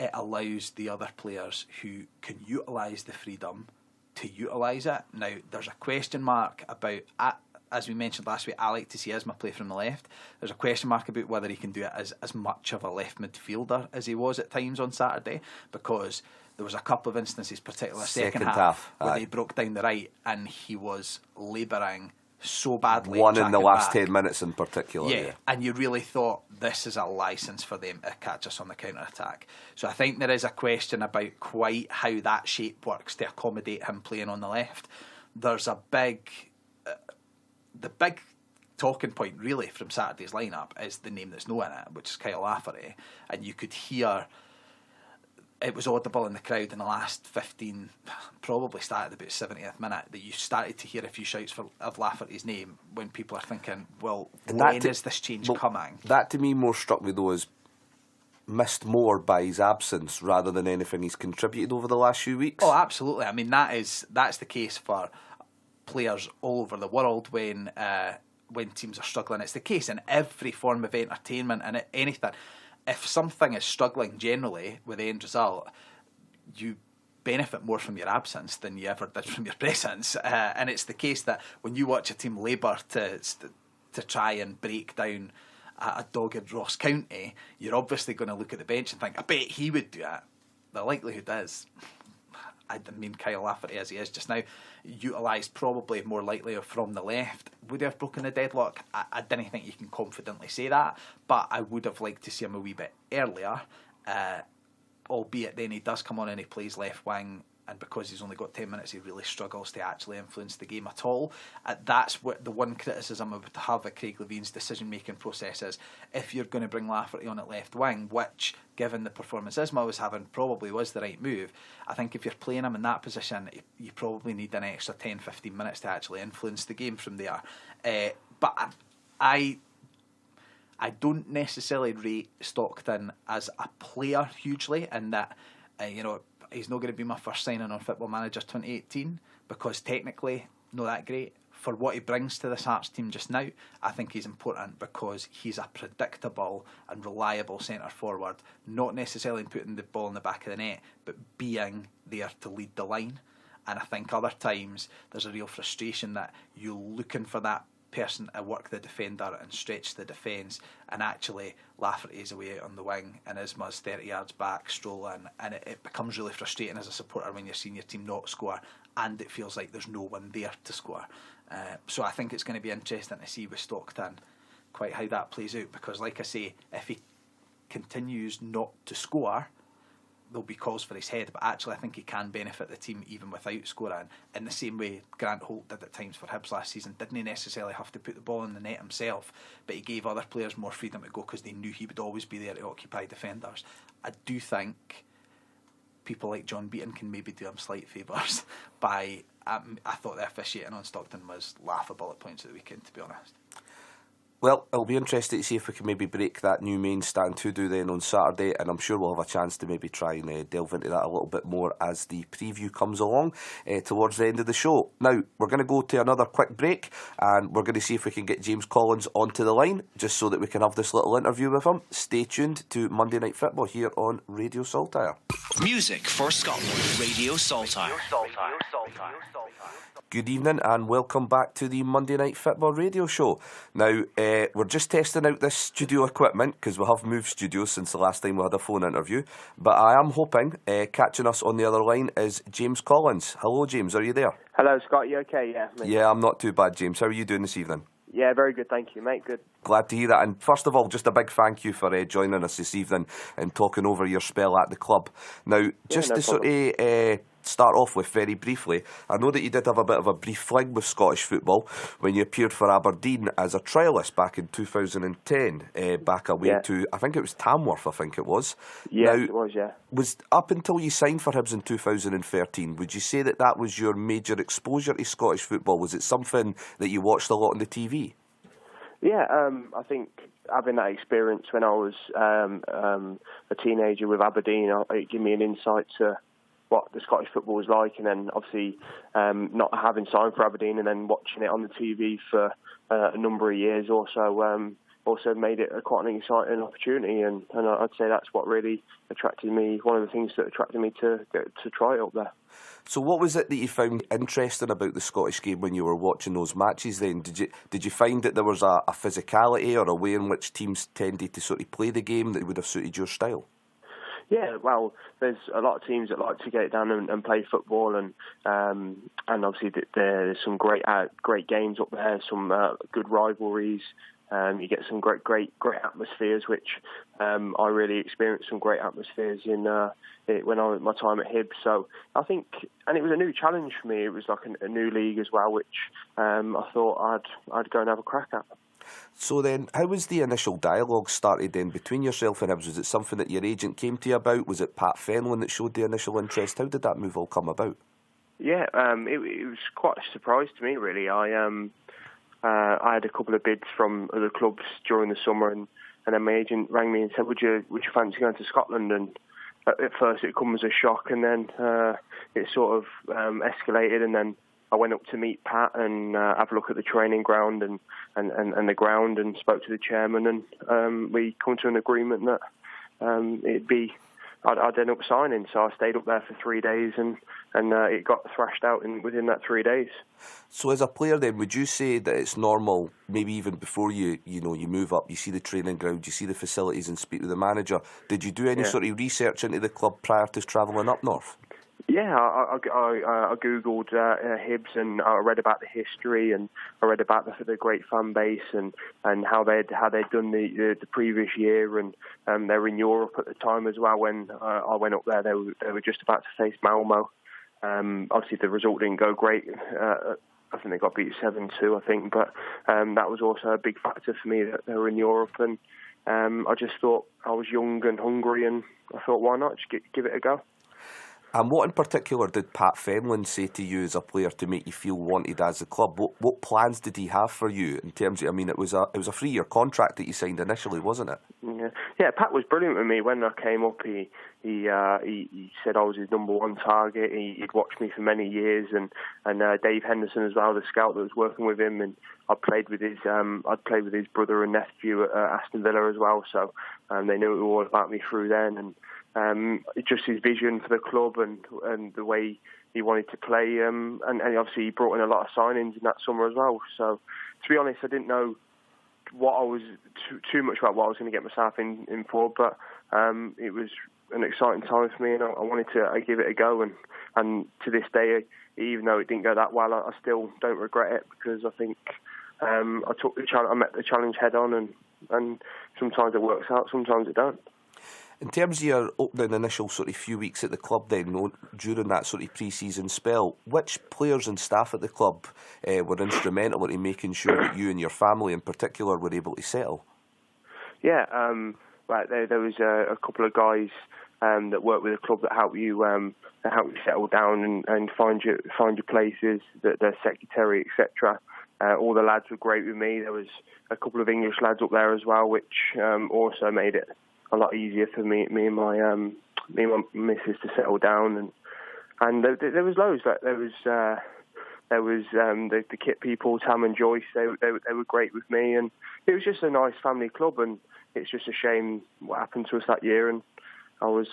it allows the other players who can utilise the freedom to utilise it. Now, there's a question mark about, as we mentioned last week, I like to see Isma play from the left. There's a question mark about whether he can do it as much of a left midfielder as he was at times on Saturday, because there was a couple of instances, particularly second half, where they broke down the right and he was labouring so badly. One in the last 10 minutes in particular. Yeah, and you really thought this is a licence for them to catch us on the counter-attack. So I think there is a question about quite how that shape works to accommodate him playing on the left. there's a big... the big talking point, really, from Saturday's lineup is the name that's no in it, which is Kyle Lafferty. And you could hear... It was audible in the crowd in the last 15, probably started about 70th minute, that you started to hear a few shouts of Lafferty's name when people are thinking, well, when is this change coming? That to me more struck me though as missed more by his absence rather than anything he's contributed over the last few weeks. Oh, absolutely. I mean, that's the case for players all over the world when teams are struggling. It's the case in every form of entertainment and anything. If something is struggling generally with the end result, you benefit more from your absence than you ever did from your presence. And it's the case that when you watch a team labour to try and break down a dogged Ross County, you're obviously going to look at the bench and think, I bet he would do it. The likelihood is, I mean, Kyle Lafferty as he is just now, utilised probably more likely from the left, would he have broken the deadlock? I didn't think you can confidently say that, but I would have liked to see him a wee bit earlier, albeit then he does come on and he plays left wing, and because he's only got 10 minutes, he really struggles to actually influence the game at all. That's what the one criticism I would have of Craig Levine's decision-making process is. If you're going to bring Lafferty on at left wing, which, given the performance Isma was having, probably was the right move, I think if you're playing him in that position, you probably need an extra 10-15 minutes to actually influence the game from there. But I don't necessarily rate Stockton as a player hugely, in that, he's not going to be my first signing on Football Manager 2018 because technically not that great. For what he brings to this Hearts team just now, I think he's important because he's a predictable and reliable centre forward, not necessarily putting the ball in the back of the net, but being there to lead the line. And I think other times there's a real frustration that you're looking for that person to work the defender and stretch the defence, and actually Lafferty is away out on the wing and Isma's 30 yards back strolling, and it becomes really frustrating as a supporter when you're seeing your team not score and it feels like there's no one there to score. So I think it's going to be interesting to see with Stockton quite how that plays out, because like I say, if he continues not to score, there'll be calls for his head, but actually I think he can benefit the team even without scoring, in the same way Grant Holt did at times for Hibs last season. Didn't he necessarily have to put the ball in the net himself, but he gave other players more freedom to go because they knew he would always be there to occupy defenders. I do think people like John Beaton can maybe do him slight favours by... I thought the officiating on Stockton was laughable at points of the weekend, to be honest. Well, it'll be interesting to see if we can maybe break that new main stand to do then on Saturday, and I'm sure we'll have a chance to maybe try and delve into that a little bit more as the preview comes along towards the end of the show. Now, we're going to go to another quick break, and we're going to see if we can get James Collins onto the line, just so that we can have this little interview with him. Stay tuned to Monday Night Football here on Radio Saltire. Music for Scotland, Radio Saltire. Good evening and welcome back to the Monday Night Football radio show. Now, we're just testing out this studio equipment because we have moved studios since the last time we had a phone interview. But I am hoping catching us on the other line is James Collins. Hello, James. Are you there? Hello, Scott. You okay? Yeah. Me. Yeah, I'm not too bad, James. How are you doing this evening? Yeah, very good. Thank you, mate. Good. Glad to hear that. And first of all, just a big thank you for joining us this evening and talking over your spell at the club. Now, just to sort of start off with very briefly, I know that you did have a bit of a brief fling with Scottish football when you appeared for Aberdeen as a trialist back in 2010, back away to, I think it was Tamworth, I think it was. Yeah, now, it was, yeah. Was up until you signed for Hibs in 2013, would you say that that was your major exposure to Scottish football? Was it something that you watched a lot on the TV? Yeah, I think having that experience when I was a teenager with Aberdeen, it gave me an insight to what the Scottish football was like, and then obviously not having signed for Aberdeen and then watching it on the TV for a number of years also made it quite an exciting opportunity, and I'd say that's what really attracted me, one of the things that attracted me to try it up there. So what was it that you found interesting about the Scottish game when you were watching those matches then? Did you find that there was a physicality or a way in which teams tended to sort of play the game that would have suited your style? Yeah, well, there's a lot of teams that like to get down and play football, and obviously there's some great games up there, some good rivalries. You get some great atmospheres, which I really experienced some great atmospheres when I was my time at Hibs. So I think, and it was a new challenge for me. It was like a new league as well, which I thought I'd go and have a crack at. So then, how was the initial dialogue started then between yourself and Hibs? Was it something that your agent came to you about? Was it Pat Fenlon that showed the initial interest? How did that move all come about? Yeah, it was quite a surprise to me, really. I had a couple of bids from other clubs during the summer, and then my agent rang me and said, "Would you fancy going to Scotland?" And at first it come as a shock, and then it sort of escalated, and then I went up to meet Pat and have a look at the training ground and the ground, and spoke to the chairman, and we come to an agreement that I'd end up signing. So I stayed up there for 3 days, and it got thrashed out within that 3 days. So as a player then, would you say that it's normal, maybe even before you move up, you see the training ground, you see the facilities and speak to the manager? Did you do any sort of research into the club prior to travelling up north? Yeah, I googled Hibs, and I read about the history, and I read about the great fan base, and how they'd done the previous year, and they were in Europe at the time as well. When I went up there, they were just about to face Malmo. Obviously, the result didn't go great. I think they got beat 7-2, I think, but that was also a big factor for me that they were in Europe, and I just thought I was young and hungry, and I thought, why not just give it a go. And what in particular did Pat Fenlon say to you as a player to make you feel wanted as a club? What plans did he have for you in terms of? I mean, it was a 3-year contract that you signed initially, wasn't it? Yeah. Pat was brilliant with me when I came up. He said I was his number one target. He'd watched me for many years, and Dave Henderson as well, the scout that was working with him, and I'd played with his brother and nephew at Aston Villa as well. So they knew all about me through then, and just his vision for the club and the way he wanted to play, and obviously he brought in a lot of signings in that summer as well. So to be honest, I didn't know what I was too much about what I was going to get myself in for, but it was an exciting time for me, and I wanted to give it a go. And to this day, even though it didn't go that well, I still don't regret it, because I think I took the challenge, I met the challenge head on, and sometimes it works out, sometimes it don't. In terms of your opening initial sort of few weeks at the club then, during that sort of pre-season spell, which players and staff at the club were instrumental in making sure that you and your family in particular were able to settle? Yeah, there was a couple of guys that work with the club that help you settle down and find your places, the secretary, etc. All the lads were great with me. There was a couple of English lads up there as well, which also made it a lot easier for me and my missus to settle down, and there was loads. Like there was the kit people, Tam and Joyce. They were great with me, and it was just a nice family club. And it's just a shame what happened to us that year, and I'm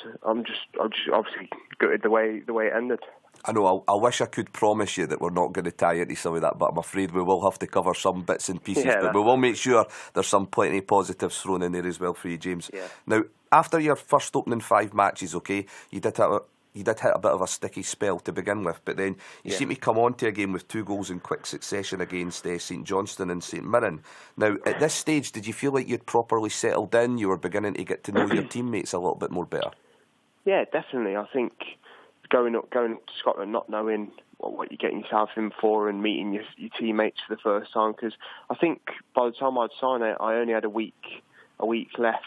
just obviously gutted the way it ended. I know, I wish I could promise you that we're not going to tie into some of that, but I'm afraid we will have to cover some bits and pieces. But we will make sure there's plenty of positives thrown in there as well for you, James. Yeah. Now, after your first opening 5 matches, okay, you did hit a bit of a sticky spell to begin with, but then you seem to come on to a game with 2 goals in quick succession against St Johnstone and St Mirren. Now, at this stage, did you feel like you'd properly settled in? You were beginning to get to know your teammates a little bit more better? Yeah, definitely. I think going up to Scotland, not knowing what you're getting yourself in for, and meeting your teammates for the first time, because I think by the time I'd signed it, I only had a week left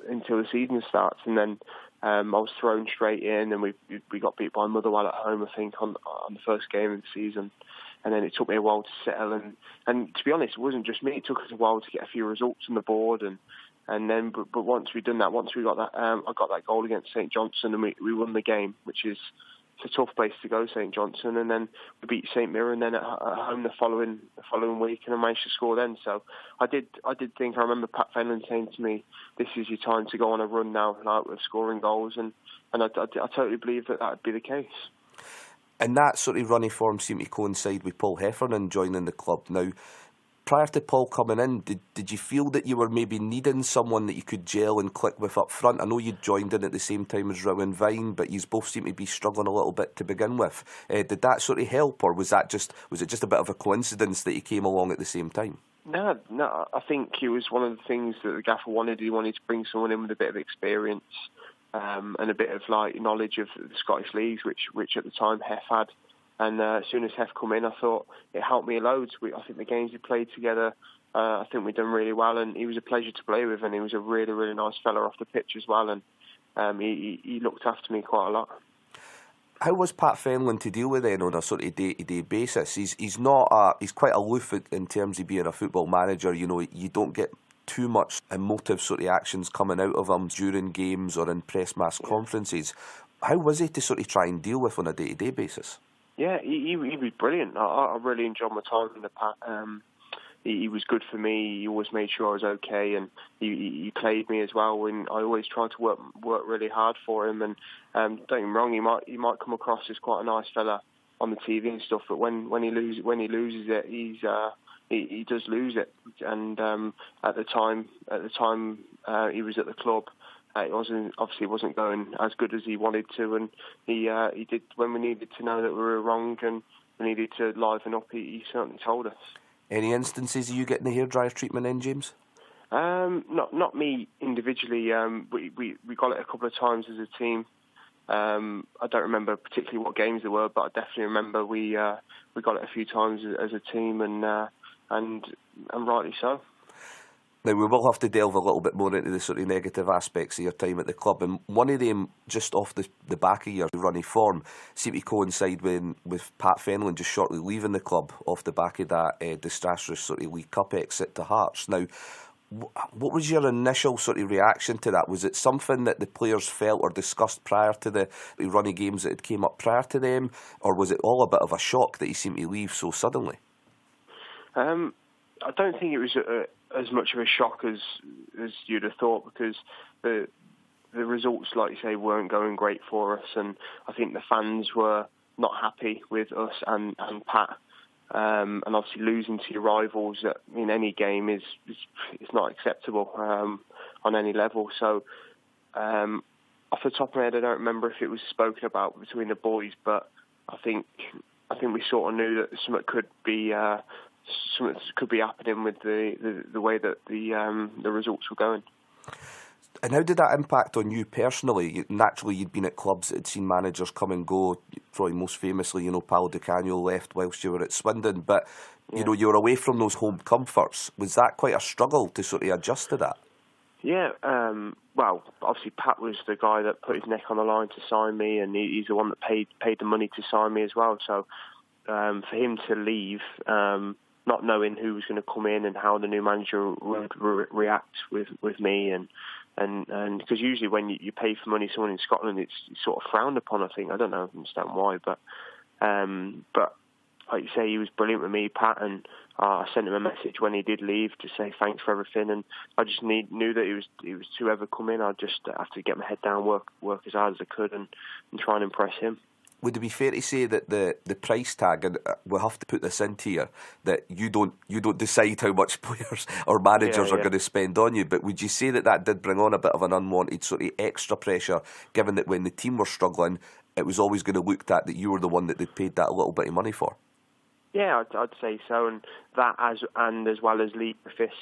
until the season starts, and then I was thrown straight in, and we got beat by Motherwell at home, I think, on the first game of the season. And then it took me a while to settle, and to be honest, it wasn't just me. It took us a while to get a few results on the board, and then but once we'd done that, once we got that, I got that goal against St Johnstone, and we won the game, which is a tough place to go, St Johnstone, and then we beat St Mirren then at home the following week, and I managed to score then. So I did think, I remember Pat Fenlon saying to me, "This is your time to go on a run now, like with scoring goals," and I totally believe that would be the case. And that sort of running form seemed to coincide with Paul Heffernan joining the club. Now, prior to Paul coming in, did you feel that you were maybe needing someone that you could gel and click with up front? I know you joined in at the same time as Rowan Vine, but you both seem to be struggling a little bit to begin with. Did that sort of help, or was it just a bit of a coincidence that you came along at the same time? No, I think it was one of the things that the gaffer wanted. He wanted to bring someone in with a bit of experience and a bit of knowledge of the Scottish leagues, which at the time Hef had. And as soon as Hef come in, I thought it helped me loads. I think the games we played together, I think we'd done really well, and he was a pleasure to play with, and he was a really, really nice fella off the pitch as well, and he looked after me quite a lot. How was Pat Fenlon to deal with then on a sort of day-to-day basis? He's quite aloof in terms of being a football manager. You don't get too much emotive sort of actions coming out of him during games or in press mass conferences. How was he to sort of try and deal with on a day-to-day basis? Yeah, he was brilliant. I really enjoyed my time with Pat. He was good for me. He always made sure I was okay, and he played me as well. And I always tried to work really hard for him. And don't get me wrong, he might come across as quite a nice fella on the TV and stuff, but when he loses it, he does lose it. And at the time he was at the club. It wasn't going as good as he wanted to, and he did when we needed to know that we were wrong and we needed to liven up. He certainly told us. Any instances of you getting the hairdryer treatment in, James? Not me individually. We got it a couple of times as a team. I don't remember particularly what games they were, but I definitely remember we got it a few times as a team, and rightly so. Now, we will have to delve a little bit more into the sort of negative aspects of your time at the club, and one of them, just off the back of your runny form, seemed to coincide with Pat Fenlon just shortly leaving the club off the back of that disastrous sort of League Cup exit to Hearts. Now, what was your initial sort of reaction to that? Was it something that the players felt or discussed prior to the runny games that had came up prior to them, or was it all a bit of a shock that he seemed to leave so suddenly? I don't think it was as much of a shock as you'd have thought, because the results, like you say, weren't going great for us, and I think the fans were not happy with us and Pat. And obviously losing to your rivals in any game is not acceptable on any level. So off the top of my head, I don't remember if it was spoken about between the boys, but I think we sort of knew that something could be happening with the way that the results were going. And how did that impact on you personally? Naturally, you'd been at clubs that had seen managers come and go. Probably most famously, Paolo Di Canio left whilst you were at Swindon. But, you were away from those home comforts. Was that quite a struggle to sort of adjust to that? Yeah, well, obviously Pat was the guy that put his neck on the line to sign me, and he's the one that paid the money to sign me as well. So for him to leave, not knowing who was going to come in and how the new manager would react with me, and because usually when you pay for money someone in Scotland, it's sort of frowned upon. I think, I don't understand why, but like you say, he was brilliant with me, Pat, and I sent him a message when he did leave to say thanks for everything, and I just knew that he was to ever come in. I just have to get my head down, work as hard as I could, and try and impress him. Would it be fair to say that the price tag, and we'll have to put this into here, that you don't decide how much players or managers are going to spend on you, but would you say that did bring on a bit of an unwanted sort of extra pressure, given that when the team were struggling, it was always going to look at that you were the one that they'd paid that little bit of money for? Yeah, I'd say so, and that as well as Lee Griffiths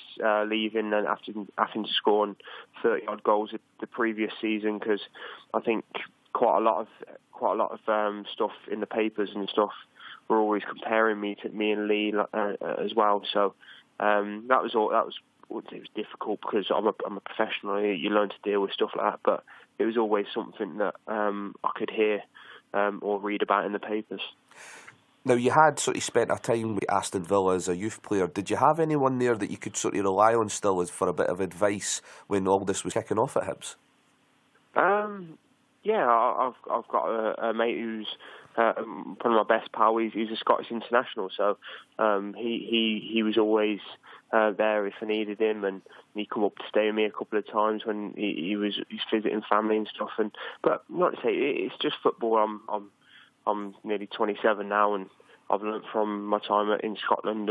leaving and having to score 30 odd goals the previous season, because I think quite a lot of stuff in the papers and stuff were always comparing me and Lee as well. So it was difficult, because I'm a professional. You learn to deal with stuff like that, but it was always something that I could hear or read about in the papers. Now, you had sort of spent a time with Aston Villa as a youth player. Did you have anyone there that you could sort of rely on still for a bit of advice when all this was kicking off at Hibs? Yeah, I've got a mate who's one of my best pals. He's a Scottish international, so he was always there if I needed him, and he'd come up to stay with me a couple of times when he's visiting family and stuff. But not to say it's just football. I'm nearly 27 now, and I've learnt from my time in Scotland,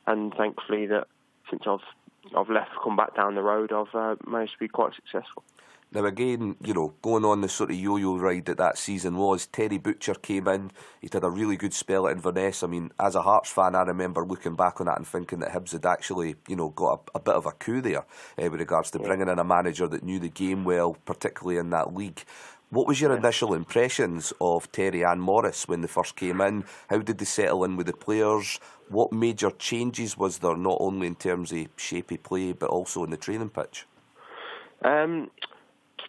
and thankfully that since I've left, come back down the road, I've managed to be quite successful. Now again, going on the sort of yo-yo ride that season was, Terry Butcher came in, he had a really good spell at Inverness. I mean, as a Hearts fan, I remember looking back on that and thinking that Hibs had actually, got a bit of a coup there with regards to bringing in a manager that knew the game well, particularly in that league. What was your initial impressions of Terry and Morris when they first came in? How did they settle in with the players? What major changes was there, not only in terms of shape of play, but also in the training pitch? To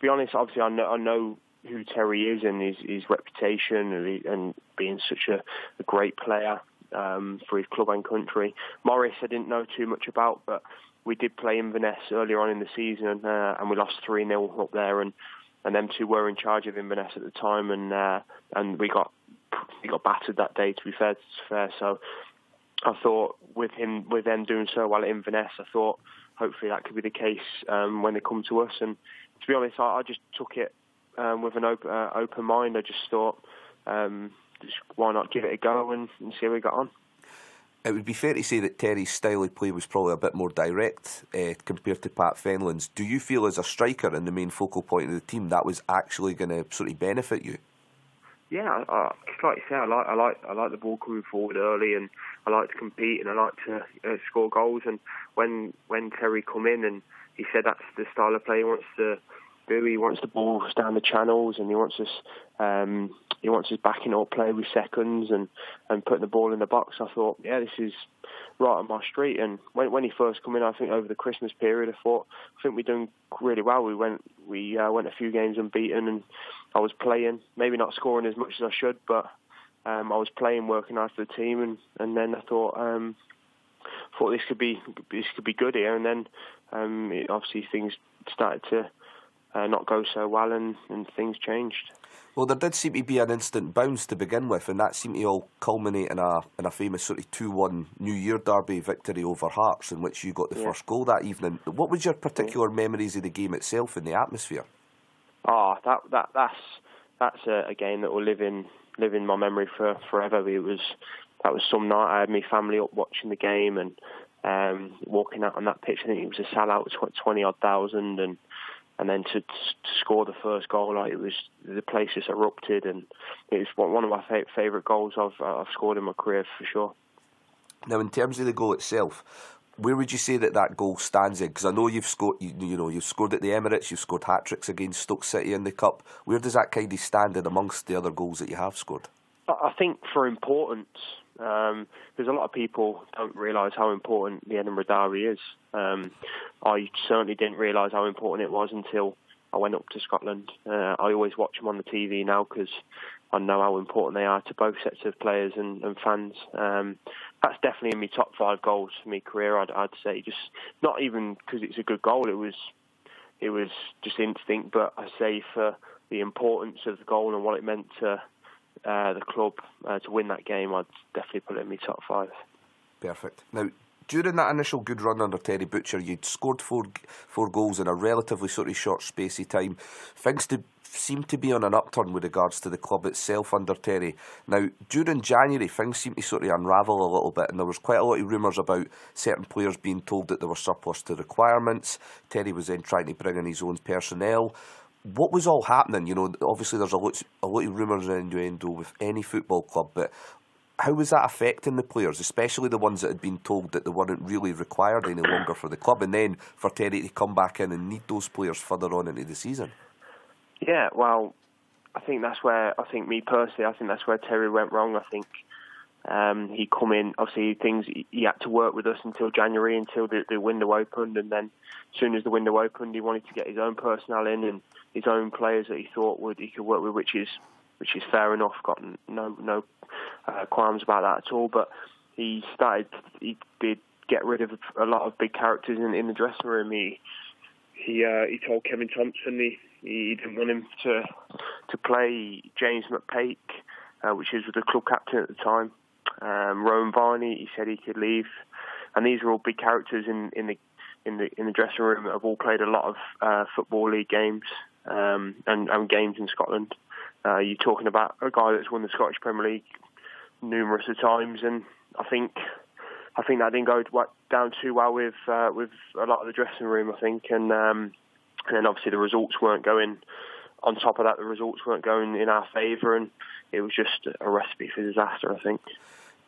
be honest, obviously I know who Terry is and his reputation and being such a great player for his club and country. Morris I didn't know too much about, but we did play Inverness earlier on in the season and we lost 3-0 up there, and them two were in charge of Inverness at the time, and we got battered that day, to be fair. So I thought with them doing so well at Inverness, I thought hopefully that could be the case when they come to us. And to be honest, I just took it with an open mind. I just thought, just why not give it a go and see how we got on. It would be fair to say that Terry's style of play was probably a bit more direct compared to Pat Fenlon's. Do you feel as a striker and the main focal point of the team that was actually going to sort of benefit you? Yeah, it's like you say, I like the ball coming forward early, and I like to compete and I like to score goals. And when Terry come in and he said that's the style of play he wants to do, he wants the ball down the channels and he wants us backing up play with seconds and putting the ball in the box. I thought, yeah, this is right on my street. And when he first come in, I think over the Christmas period, I think we're doing really well. We went a few games unbeaten, and I was playing, maybe not scoring as much as I should, but I was playing, working hard for the team, and then I thought this could be good here. And then obviously things started to not go so well, and things changed. Well, there did seem to be an instant bounce to begin with, and that seemed to all culminate in a famous sort of 2-1 New Year derby victory over Hearts, in which you got the first goal that evening. What was your particular memories of the game itself and the atmosphere? That's a game that will live in my memory for forever. That was some night. I had my family up watching the game and walking out on that pitch. I think it was a sellout, 20,000 odd, and then to score the first goal, the place just erupted, and it was one of my favourite goals I've scored in my career for sure. Now, in terms of the goal itself, where would you say that goal stands in? Because I know you've scored, you've scored at the Emirates, you've scored hat-tricks against Stoke City in the Cup. Where does that kind of stand in amongst the other goals that you have scored? I think for importance, because a lot of people don't realise how important the Edinburgh Derby is. I certainly didn't realise how important it was until I went up to Scotland. I always watch them on the TV now because I know how important they are to both sets of players and fans. That's definitely in my top 5 goals for my career, I'd say. Just not even because it's a good goal, it was just instinct, but I say for the importance of the goal and what it meant to the club to win that game, I'd definitely put it in my top 5. Perfect. Now, during that initial good run under Terry Butcher, you'd scored four goals in a relatively sort of short space of time. Things seem to be on an upturn with regards to the club itself under Terry. Now, during January, things seemed to sort of unravel a little bit, and there was quite a lot of rumours about certain players being told that they were surplus to requirements. Terry was then trying to bring in his own personnel. What was all happening? Obviously there's a lot of rumours and innuendo with any football club, but how was that affecting the players, especially the ones that had been told that they weren't really required any longer for the club, and then for Terry to come back in and need those players further on into the season? Yeah, well, I think that's where Terry went wrong. I think he come in, obviously he had to work with us until January, until the window opened, and then as soon as the window opened, he wanted to get his own personnel in and his own players that he thought he could work with, which is fair enough. Got no qualms about that at all. But he did get rid of a lot of big characters in the dressing room. He told Kevin Thompson he didn't want him to play James McPake, which was the club captain at the time. Rowan Varney, he said he could leave, and these are all big characters in the dressing room that have all played a lot of football league games and games in Scotland. You're talking about a guy that's won the Scottish Premier League numerous of times, and I think that didn't go down too well with a lot of the dressing room, I think, and And then obviously the results weren't going. On top of that, the results weren't going in our favour, and it was just a recipe for disaster, I think.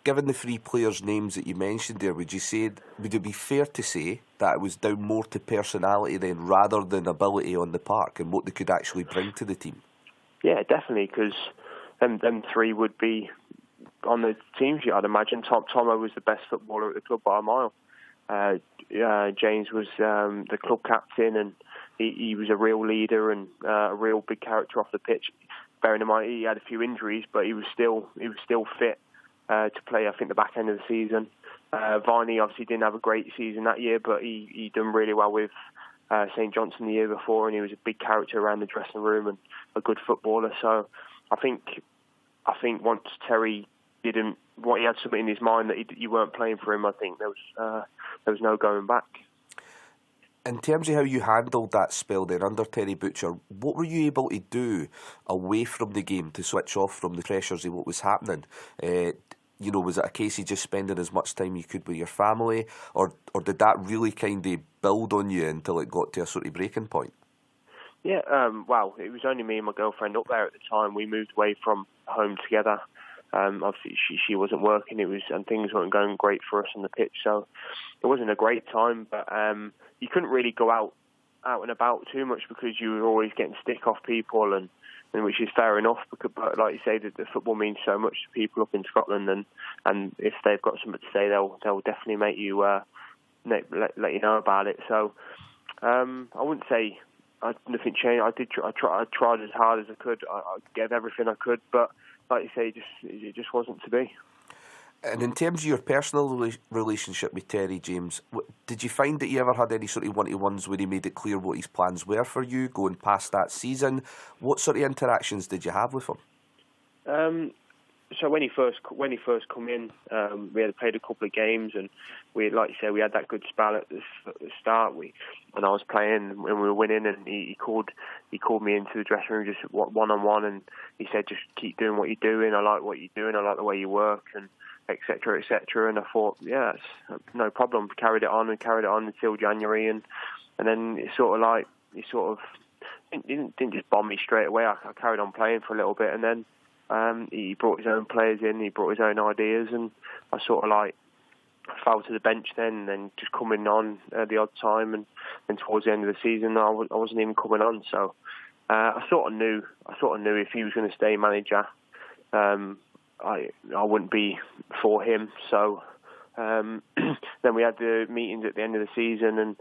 Given the three players' names that you mentioned there, would it be fair to say that it was down more to personality then, rather than ability on the park and what they could actually bring to the team? Yeah, definitely, because them three would be on the team sheet, I'd imagine. Tomo was the best footballer at the club by a mile. James was the club captain, and he was a real leader and a real big character off the pitch. Bearing in mind he had a few injuries, but he was still fit to play, I think, the back end of the season. Varney obviously didn't have a great season that year, but he done really well with St Johnstone the year before, and he was a big character around the dressing room and a good footballer. So I think once Terry he had something in his mind that you weren't playing for him, I think there was no going back. In terms of how you handled that spell then under Terry Butcher, what were you able to do away from the game to switch off from the pressures of what was happening? Was it a case of just spending as much time you could with your family, or did that really kind of build on you until it got to a sort of breaking point? Yeah, well, it was only me and my girlfriend up there at the time. We moved away from home together. Obviously, she wasn't working. And things weren't going great for us on the pitch, so it wasn't a great time. But you couldn't really go out and about too much because you were always getting stick off people, and which is fair enough. But like you say, the football means so much to people up in Scotland, and if they've got something to say, they'll definitely make you let you know about it. So I wouldn't say nothing changed. I tried as hard as I could. I gave everything I could, but like you say, it just wasn't to be. And in terms of your personal relationship with Terry, James, did you find that you ever had any sort of one-to-ones where he made it clear what his plans were for you going past that season? What sort of interactions did you have with him? So when he first come in, we had played a couple of games, and like you say, we had that good spell at the start. And I was playing and we were winning, and he called me into the dressing room just one-on-one, and he said, "Just keep doing what you're doing. I like what you're doing. I like the way you work," and etc. etc. And I thought, yeah, it's no problem. Carried it on until January, and then he didn't just bomb me straight away. I carried on playing for a little bit, and then he brought his own players in, he brought his own ideas, and I sort of fell to the bench then just coming on the odd time, and towards the end of the season I wasn't even coming on. So I sort of knew if he was going to stay manager, I wouldn't be for him. So then we had the meetings at the end of the season and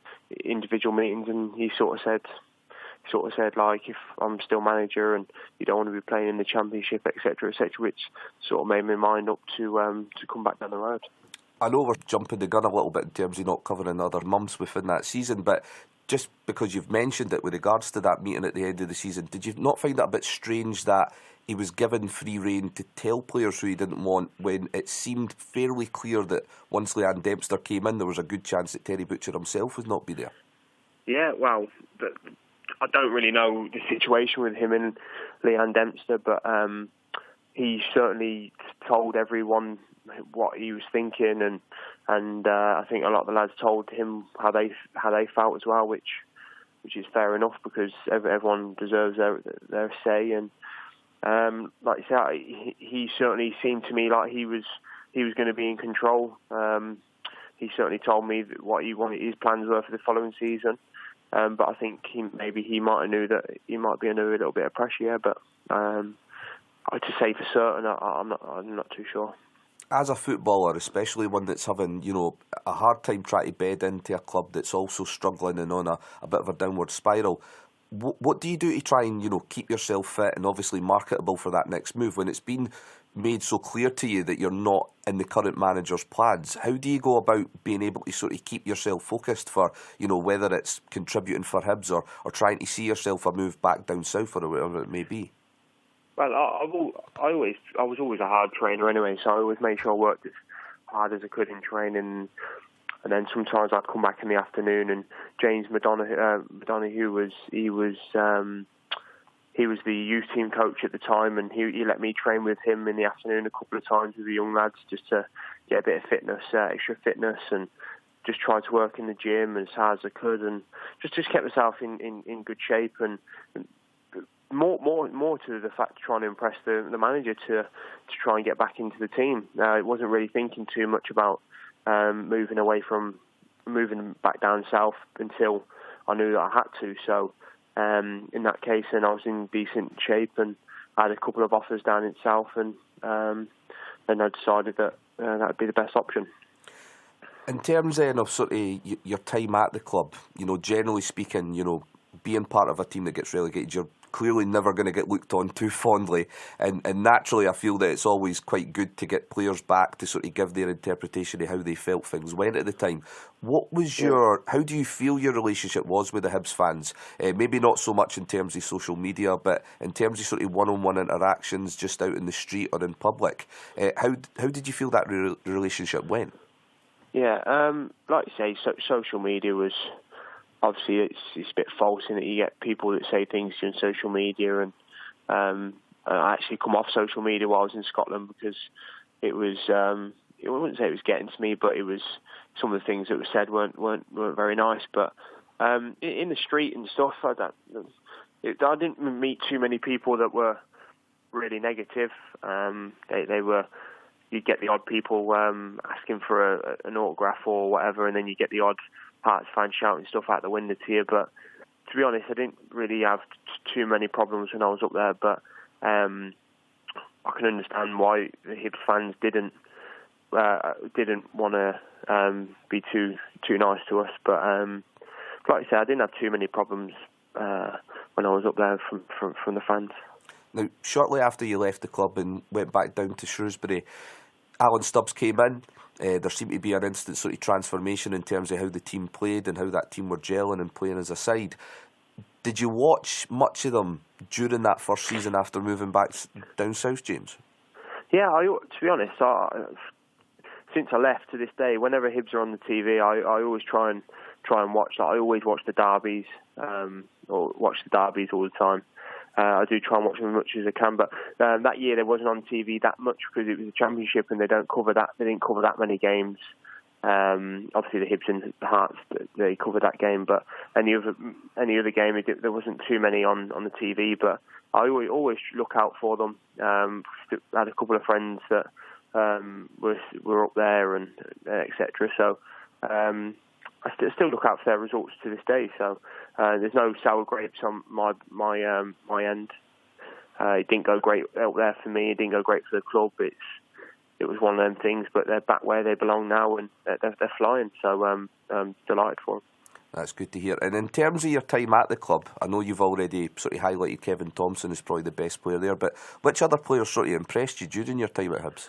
individual meetings, and he sort of said if I'm still manager and you don't want to be playing in the Championship, etc., which sort of made me mind up to come back down the road. I know we're jumping the gun a little bit in terms of not covering other months within that season, but just because you've mentioned it with regards to that meeting at the end of the season, did you not find that a bit strange that he was given free rein to tell players who he didn't want, when it seemed fairly clear that once Leanne Dempster came in, there was a good chance that Terry Butcher himself would not be there? Yeah, well, I don't really know the situation with him and Leanne Dempster, but he certainly told everyone what he was thinking, and I think a lot of the lads told him how they felt as well, which is fair enough, because everyone deserves their say. And like I say, he certainly seemed to me like he was going to be in control. He certainly told me what his plans were for the following season. But I think he might have knew that he might be under a little bit of pressure, yeah. But to say for certain, I'm not too sure. As a footballer, especially one that's having a hard time trying to bed into a club that's also struggling and on a bit of a downward spiral, what do you do to try and keep yourself fit and obviously marketable for that next move when it's been made so clear to you that you're not in the current manager's plans? How do you go about being able to sort of keep yourself focused for, whether it's contributing for Hibs or trying to see yourself a move back down south or whatever it may be? Well, I was always a hard trainer anyway, so I always made sure I worked as hard as I could in training. And then sometimes I'd come back in the afternoon, and James McDonough was the youth team coach at the time, and he let me train with him in the afternoon a couple of times with the young lads just to get a bit of fitness, extra fitness, and just tried to work in the gym as hard as I could, and just kept myself in good shape, and more to the fact of trying to impress the manager to try and get back into the team. It wasn't really thinking too much about moving back down south until I knew that I had to. So in that case, then I was in decent shape, and I had a couple of offers down in south, and then I decided that that would be the best option. In terms then of sort of your time at the club, generally speaking, being part of a team that gets relegated, you're clearly never going to get looked on too fondly, and naturally I feel that it's always quite good to get players back to sort of give their interpretation of how they felt things went at the time. How do you feel your relationship was with the Hibs fans? Maybe not so much in terms of social media, but in terms of sort of one-on-one interactions just out in the street or in public. How did you feel that relationship went? Yeah, like you say, social media was... Obviously, it's a bit false in that you get people that say things on social media, and I actually come off social media while I was in Scotland because it was, I wouldn't say it was getting to me, but it was some of the things that were said weren't very nice. But in the street and stuff, I didn't meet too many people that were really negative. They were. You get the odd people asking for an autograph or whatever, and then you get the odd Hearts fans shouting stuff out the window to you. But to be honest, I didn't really have too many problems when I was up there. But I can understand why the Hibs fans didn't want to be too nice to us. But like I said, I didn't have too many problems when I was up there from the fans. Now, shortly after you left the club and went back down to Shrewsbury, Alan Stubbs came in. There seemed to be an instant sort of transformation in terms of how the team played and how that team were gelling and playing as a side. Did you watch much of them during that first season after moving back down south, James? Yeah, to be honest, since I left to this day, whenever Hibs are on the TV, I always try and watch that. I always watch the derbies, or watch the derbies all the time. I do try and watch them as much as I can, but that year they wasn't on TV that much because it was a championship and they didn't cover that many games. Obviously the Hibs and the Hearts, they covered that game, but any other game there wasn't too many on the TV. But I always look out for them. I had a couple of friends that were up there and etc. So I still look out for their results to this day. So there's no sour grapes on my end. It didn't go great out there for me. It didn't go great for the club. It was one of them things, but they're back where they belong now, and they're flying. So I'm delighted for them. That's good to hear. And in terms of your time at the club, I know you've already sort of highlighted Kevin Thompson as probably the best player there, but which other players sort of impressed you during your time at Hibs?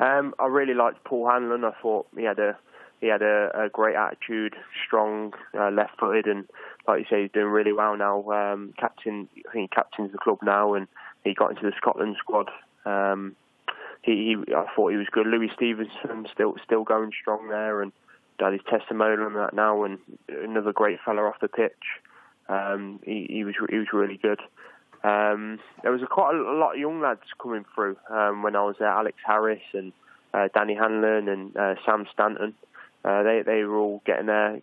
I really liked Paul Hanlon. I thought he had a great attitude, strong, left-footed, and like you say, he's doing really well now. I think he captains the club now, and he got into the Scotland squad. I thought he was good. Louis Stevenson still going strong there, and had his testimonial on that now, and another great fella off the pitch. He was really good. There was quite a lot of young lads coming through when I was there. Alex Harris and Danny Hanlon and Sam Stanton. They were all getting a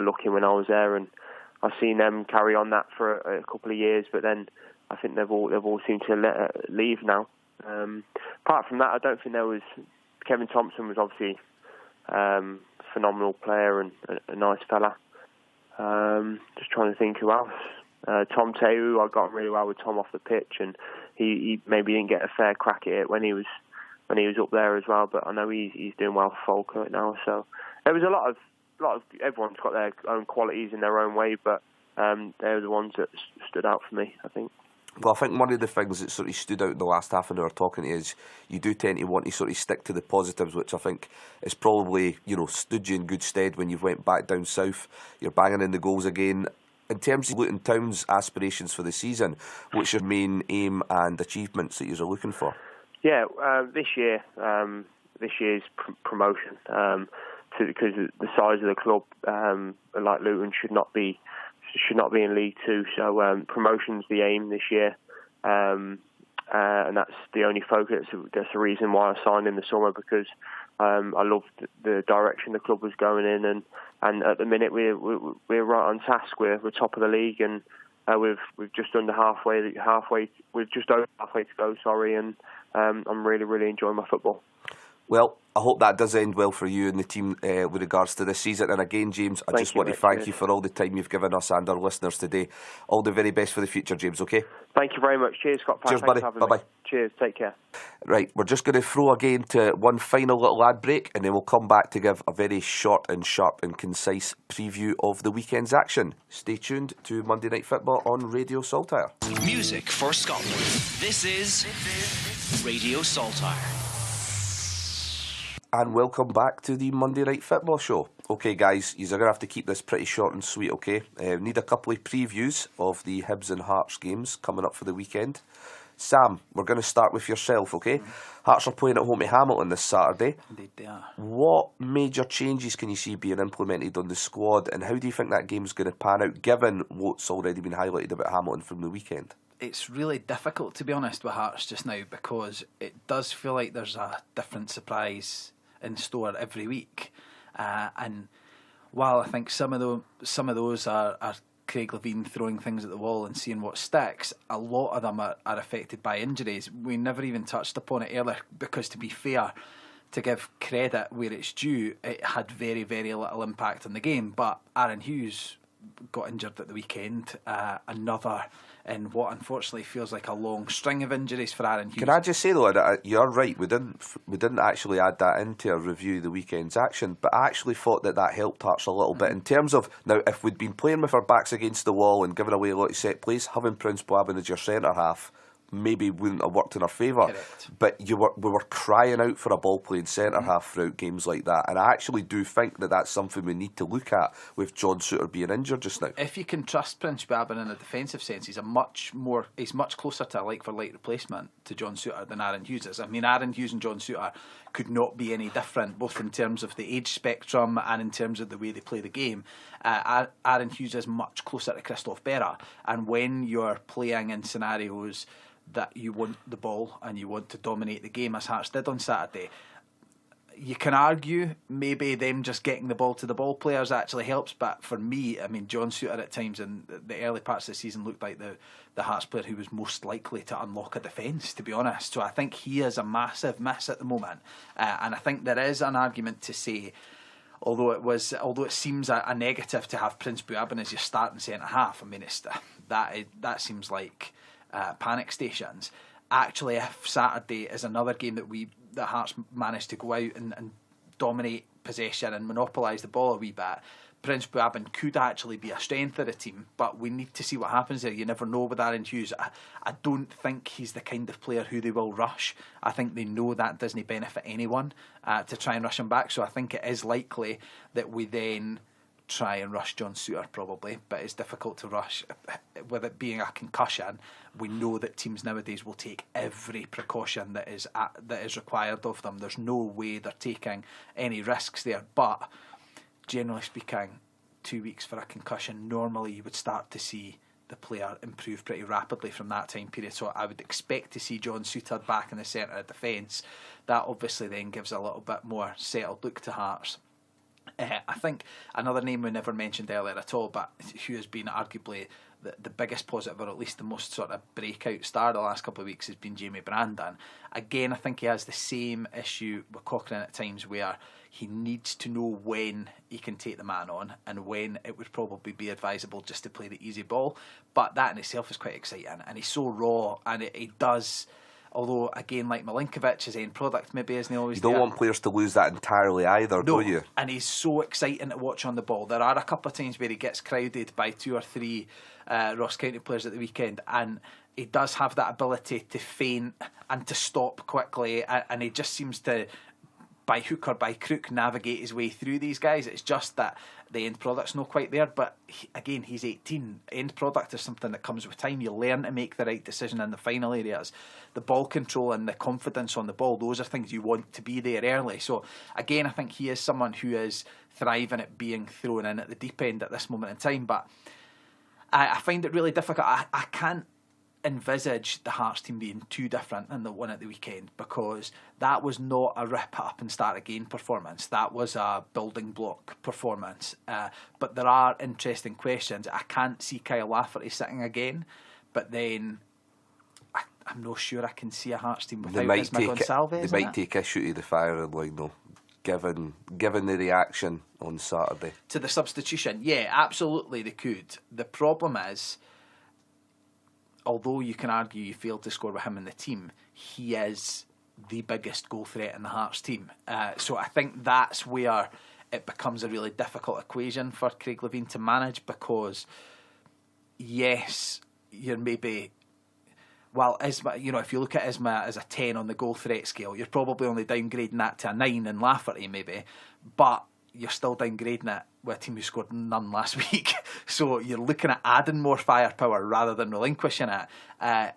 look in when I was there, and I've seen them carry on that for a couple of years. But then I think they've all seemed to leave now. Apart from that, I don't think there was. Kevin Thompson was obviously phenomenal player and a nice fella. Just trying to think who else. Tom Tehu, I got on really well with Tom off the pitch, and he maybe didn't get a fair crack at it when he was up there as well. But I know he's doing well for Falkirk now. So there was a lot of everyone's got their own qualities in their own way, but they're the ones that stood out for me, I think. Well, I think one of the things that sort of stood out in the last half an hour talking to you is you do tend to want to sort of stick to the positives, which I think is probably, stood you in good stead when you went back down south. You're banging in the goals again. In terms of Luton Town's aspirations for the season, what's your main aim and achievements that you're looking for? Yeah, this year's promotion, because the size of the club, like Luton, should not be in League Two. So promotion's the aim this year, and that's the only focus. That's the reason why I signed in the summer, because I loved the direction the club was going in, and at the minute we're right on task. We're top of the league, and we've just under halfway. We've just over halfway to go. Sorry, and I'm really enjoying my football. Well, I hope that does end well for you and the team with regards to this season. And again, James, I just want to thank you for all the time you've given us and our listeners today. All the very best for the future, James, okay? Thank you very much. Cheers, Scott. Cheers, buddy. Bye-bye. Cheers. Take care. Right, we're just going to throw again to one final little ad break, and then we'll come back to give a very short and sharp and concise preview of the weekend's action. Stay tuned to Monday Night Football on Radio Saltire. Music for Scotland. This is Radio Saltire. And welcome back to the Monday Night Football Show. Okay, guys, you're going to have to keep this pretty short and sweet, okay? Need a couple of previews of the Hibs and Hearts games coming up for the weekend. Sam, we're going to start with yourself, okay? Hearts are playing at home to Hamilton this Saturday. Indeed they are. What major changes can you see being implemented on the squad, and how do you think that game's going to pan out, given what's already been highlighted about Hamilton from the weekend? It's really difficult, to be honest, with Hearts just now, because it does feel like there's a different surprise in store every week, and while I think some of those are Craig Levein throwing things at the wall and seeing what sticks, a lot of them are affected by injuries. We never even touched upon it earlier because, to be fair, to give credit where it's due, it had very little impact on the game. But Aaron Hughes got injured at the weekend, another in what unfortunately feels like a long string of injuries for Aaron Hughes. Can I just say though, you're right, we didn't actually add that into our review of the weekend's action, but I actually thought that helped Hearts a little bit in terms of, now if we'd been playing with our backs against the wall and giving away a lot of set plays, having Prince Boabin as your centre half maybe wouldn't have worked in our favour. Correct. But we were crying out for a ball playing centre half throughout games like that, and I actually do think that that's something we need to look at with John Souttar being injured just now. If you can trust Prince Boabin in a defensive sense, he's much closer to a like for like replacement to John Souttar than Aaron Hughes is. I mean, Aaron Hughes and John Souttar could not be any different, both in terms of the age spectrum and in terms of the way they play the game. Aaron Hughes is much closer to Christophe Berra, and when you're playing in scenarios that you want the ball and you want to dominate the game, as Hearts did on Saturday, you can argue maybe them just getting the ball to the ball players actually helps, but for me, I mean, John Souttar at times in the early parts of the season looked like the Hearts player who was most likely to unlock a defence, to be honest. So I think he is a massive miss at the moment, and I think there is an argument to say, although it seems a negative to have Prince Boabin as your starting centre half, I mean, that seems like panic stations. Actually, if Saturday is another game that Hearts managed to go out and dominate possession and monopolise the ball a wee bit, Prince Boabin could actually be a strength of the team, but we need to see what happens there. You never know with Aaron Hughes. I don't think he's the kind of player who they will rush. I think they know that doesn't benefit anyone to try and rush him back, so I think it is likely that we then try and rush John Souttar probably, but it's difficult to rush with it being a concussion. We know that teams nowadays will take every precaution that is required of them. There's no way they're taking any risks there, but generally speaking, 2 weeks for a concussion, normally you would start to see the player improve pretty rapidly from that time period. So I would expect to see John Souttar back in the centre of defence. That obviously then gives a little bit more settled look to Hearts. I think another name we never mentioned earlier at all, but who has been arguably the biggest positive, or at least the most sort of breakout star the last couple of weeks, has been Jamie Brandon. Again, I think he has the same issue with Cochrane at times, where he needs to know when he can take the man on and when it would probably be advisable just to play the easy ball. But that in itself is quite exciting, and he's so raw, and he does. Although, again, like Milinkovic, his end product maybe isn't always You don't there. want players to lose that entirely either, No, do you? and he's so exciting to watch on the ball. There are a couple of times where he gets crowded by 2 or 3 Ross County players at the weekend, and he does have that ability to feint and to stop quickly, and he just seems to, by hook or by crook, navigate his way through these guys. It's just that the end product's not quite there, but again, he's 18. End product is something that comes with time. You learn to make the right decision in the final areas. The ball control and the confidence on the ball, those are things you want to be there early. So again, I think he is someone who is thriving at being thrown in at the deep end at this moment in time, but I find it really difficult. I can't envisage the Hearts team being too different than the one at the weekend, because that was not a rip up and start again performance. That was a building block performance. But there are interesting questions. I can't see Kyle Lafferty sitting again, but then I'm not sure I can see a Hearts team without Isma Gonçalves. They might take issue to the firing line though, given the reaction on Saturday to the substitution. Yeah, absolutely they could. The problem is, although you can argue you failed to score with him in the team, he is the biggest goal threat in the Hearts team. So I think that's where it becomes a really difficult equation for Craig Levein to manage, because yes, you're maybe... Well, Isma, if you look at Isma as a 10 on the goal threat scale, you're probably only downgrading that to a 9 in Lafferty maybe, but you're still downgrading it with a team who scored none last week. So you're looking at adding more firepower rather than relinquishing it. I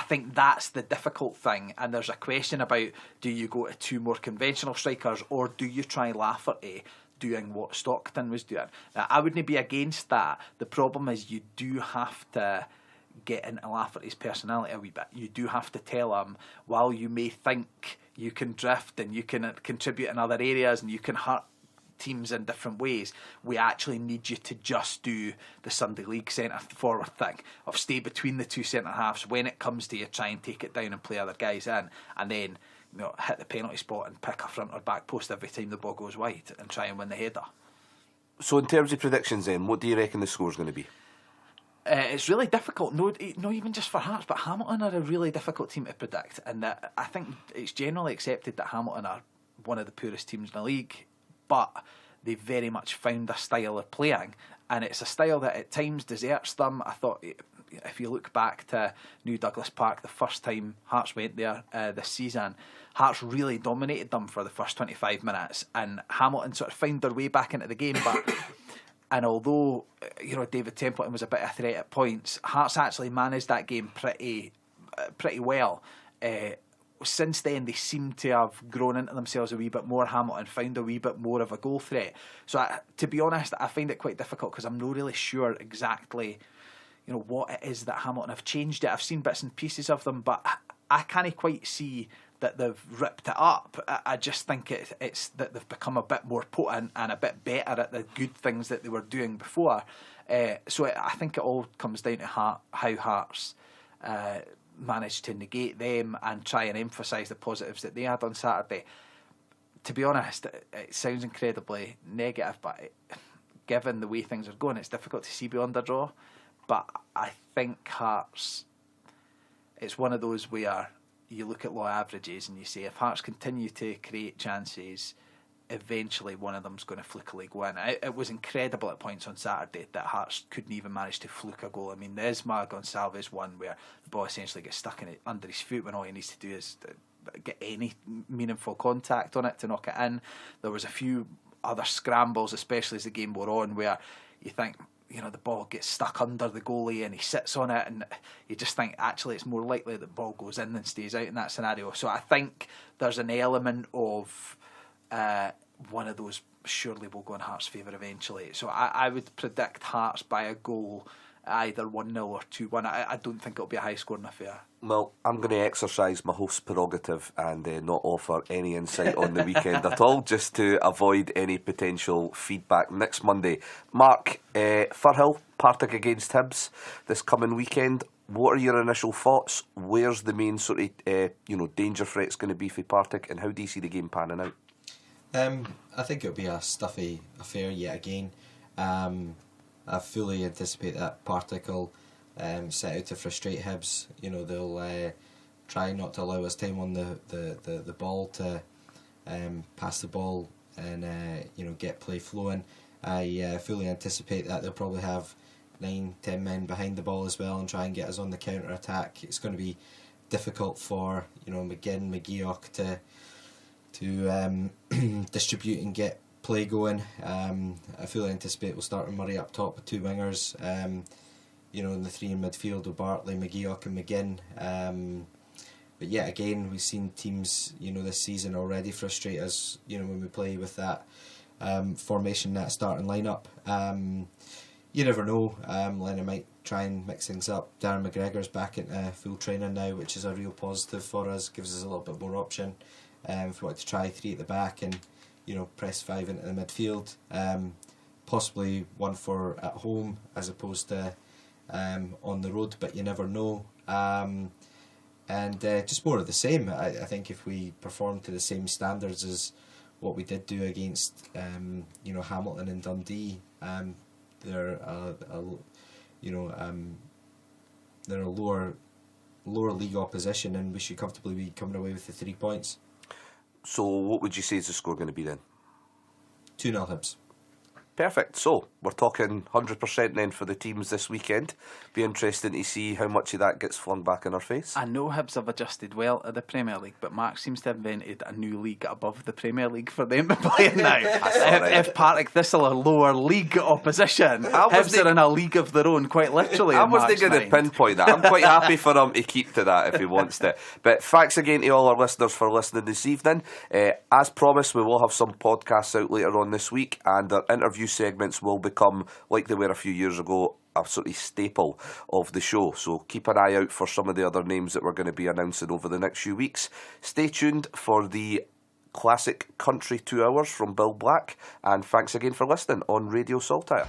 think that's the difficult thing, and there's a question about, do you go to 2 more conventional strikers, or do you try Lafferty doing what Stockton was doing? Now, I wouldn't be against that. The problem is you do have to get into Lafferty's personality a wee bit. You do have to tell him, while you may think you can drift and you can contribute in other areas and you can hurt teams in different ways, we actually need you to just do the Sunday League centre forward thing of stay between the 2 centre halves. When it comes to you, try and take it down and play other guys in, and then hit the penalty spot and pick a front or back post every time the ball goes wide and try and win the header. So in terms of predictions then, what do you reckon the score's going to be? It's really difficult, not even just for Hearts, but Hamilton are a really difficult team to predict, and I think it's generally accepted that Hamilton are one of the poorest teams in the league, but they very much found a style of playing, and it's a style that at times deserts them. I thought, if you look back to New Douglas Park, the first time Hearts went there this season, Hearts really dominated them for the first 25 minutes, and Hamilton sort of found their way back into the game, but... And although, David Templeton was a bit of a threat at points, Hearts actually managed that game pretty well. Since then, they seem to have grown into themselves a wee bit more. Hamilton found a wee bit more of a goal threat. So, to be honest, I find it quite difficult, because I'm not really sure exactly, what it is that Hamilton have changed it. I've seen bits and pieces of them, but I can't quite see that they've ripped it up. I just think it's that they've become a bit more potent and a bit better at the good things that they were doing before. So I think it all comes down to how Hearts managed to negate them and try and emphasise the positives that they had on Saturday. To be honest, it sounds incredibly negative, but given the way things are going, it's difficult to see beyond a draw. But I think Hearts, it's one of those where you look at law averages and you say, if Hearts continue to create chances, eventually one of them's going to fluke a league win. It was incredible at points on Saturday that Hearts couldn't even manage to fluke a goal. I mean, the Isma Gonçalves one where the ball essentially gets stuck under his foot when all he needs to do is get any meaningful contact on it to knock it in. There was a few other scrambles, especially as the game wore on, where you think, the ball gets stuck under the goalie and he sits on it, and you just think actually it's more likely that the ball goes in than stays out in that scenario. So I think there's an element of one of those surely will go in Hearts' favour eventually. So I would predict Hearts by a goal, either 1-0 or 2-1. I don't think it'll be a high scoring affair. Well, I'm going to exercise my host's prerogative and not offer any insight on the weekend at all, just to avoid any potential feedback next Monday. Mark, Firhill, Partick against Hibs this coming weekend. What are your initial thoughts? Where's the main sort of danger threat's going to be for Partick, and how do you see the game panning out? I think it'll be a stuffy affair yet again. I fully anticipate that Partick will set out to frustrate Hibs. They'll try not to allow us time on the ball to pass the ball and get play flowing. I fully anticipate that they'll probably have 9-10 men behind the ball as well and try and get us on the counter attack. It's going to be difficult for McGinn, McGeoch to distribute and get play going. I fully anticipate we'll start with Murray up top with 2 wingers. And the 3 in midfield with Bartley, McGeoch and McGinn. But yeah, again, we've seen teams this season already frustrate us when we play with that formation, that starting lineup. you never know. Lennon might try and mix things up. Darren McGregor's back into full training now, which is a real positive for us. Gives us a little bit more option. If we want to try 3 at the back and press 5 into the midfield, possibly 1 for at home as opposed to on the road, but you never know. And just more of the same. I think if we perform to the same standards as what we did do against Hamilton and Dundee, they're a lower league opposition, and we should comfortably be coming away with the 3 points. So what would you say is the score going to be then? 2-0 Hibs. Perfect. So we're talking 100% then for the teams this weekend. Be interesting to see how much of that gets flung back in our face. I know Hibs have adjusted well at the Premier League, but Mark seems to have invented a new league above the Premier League for them to play in now. If Partick Thistle are lower league opposition, Hibs are in a league of their own, quite literally. I wasn't going to pinpoint that. I'm quite happy for him to keep to that if he wants to. But thanks again to all our listeners for listening this evening. As promised, we will have some podcasts out later on this week, and our interview segments will become, like they were a few years ago, a sort of staple of the show. So keep an eye out for some of the other names that we're going to be announcing over the next few weeks. Stay tuned for the classic Country 2 Hours from Bill Black, and thanks again for listening on Radio Saltire.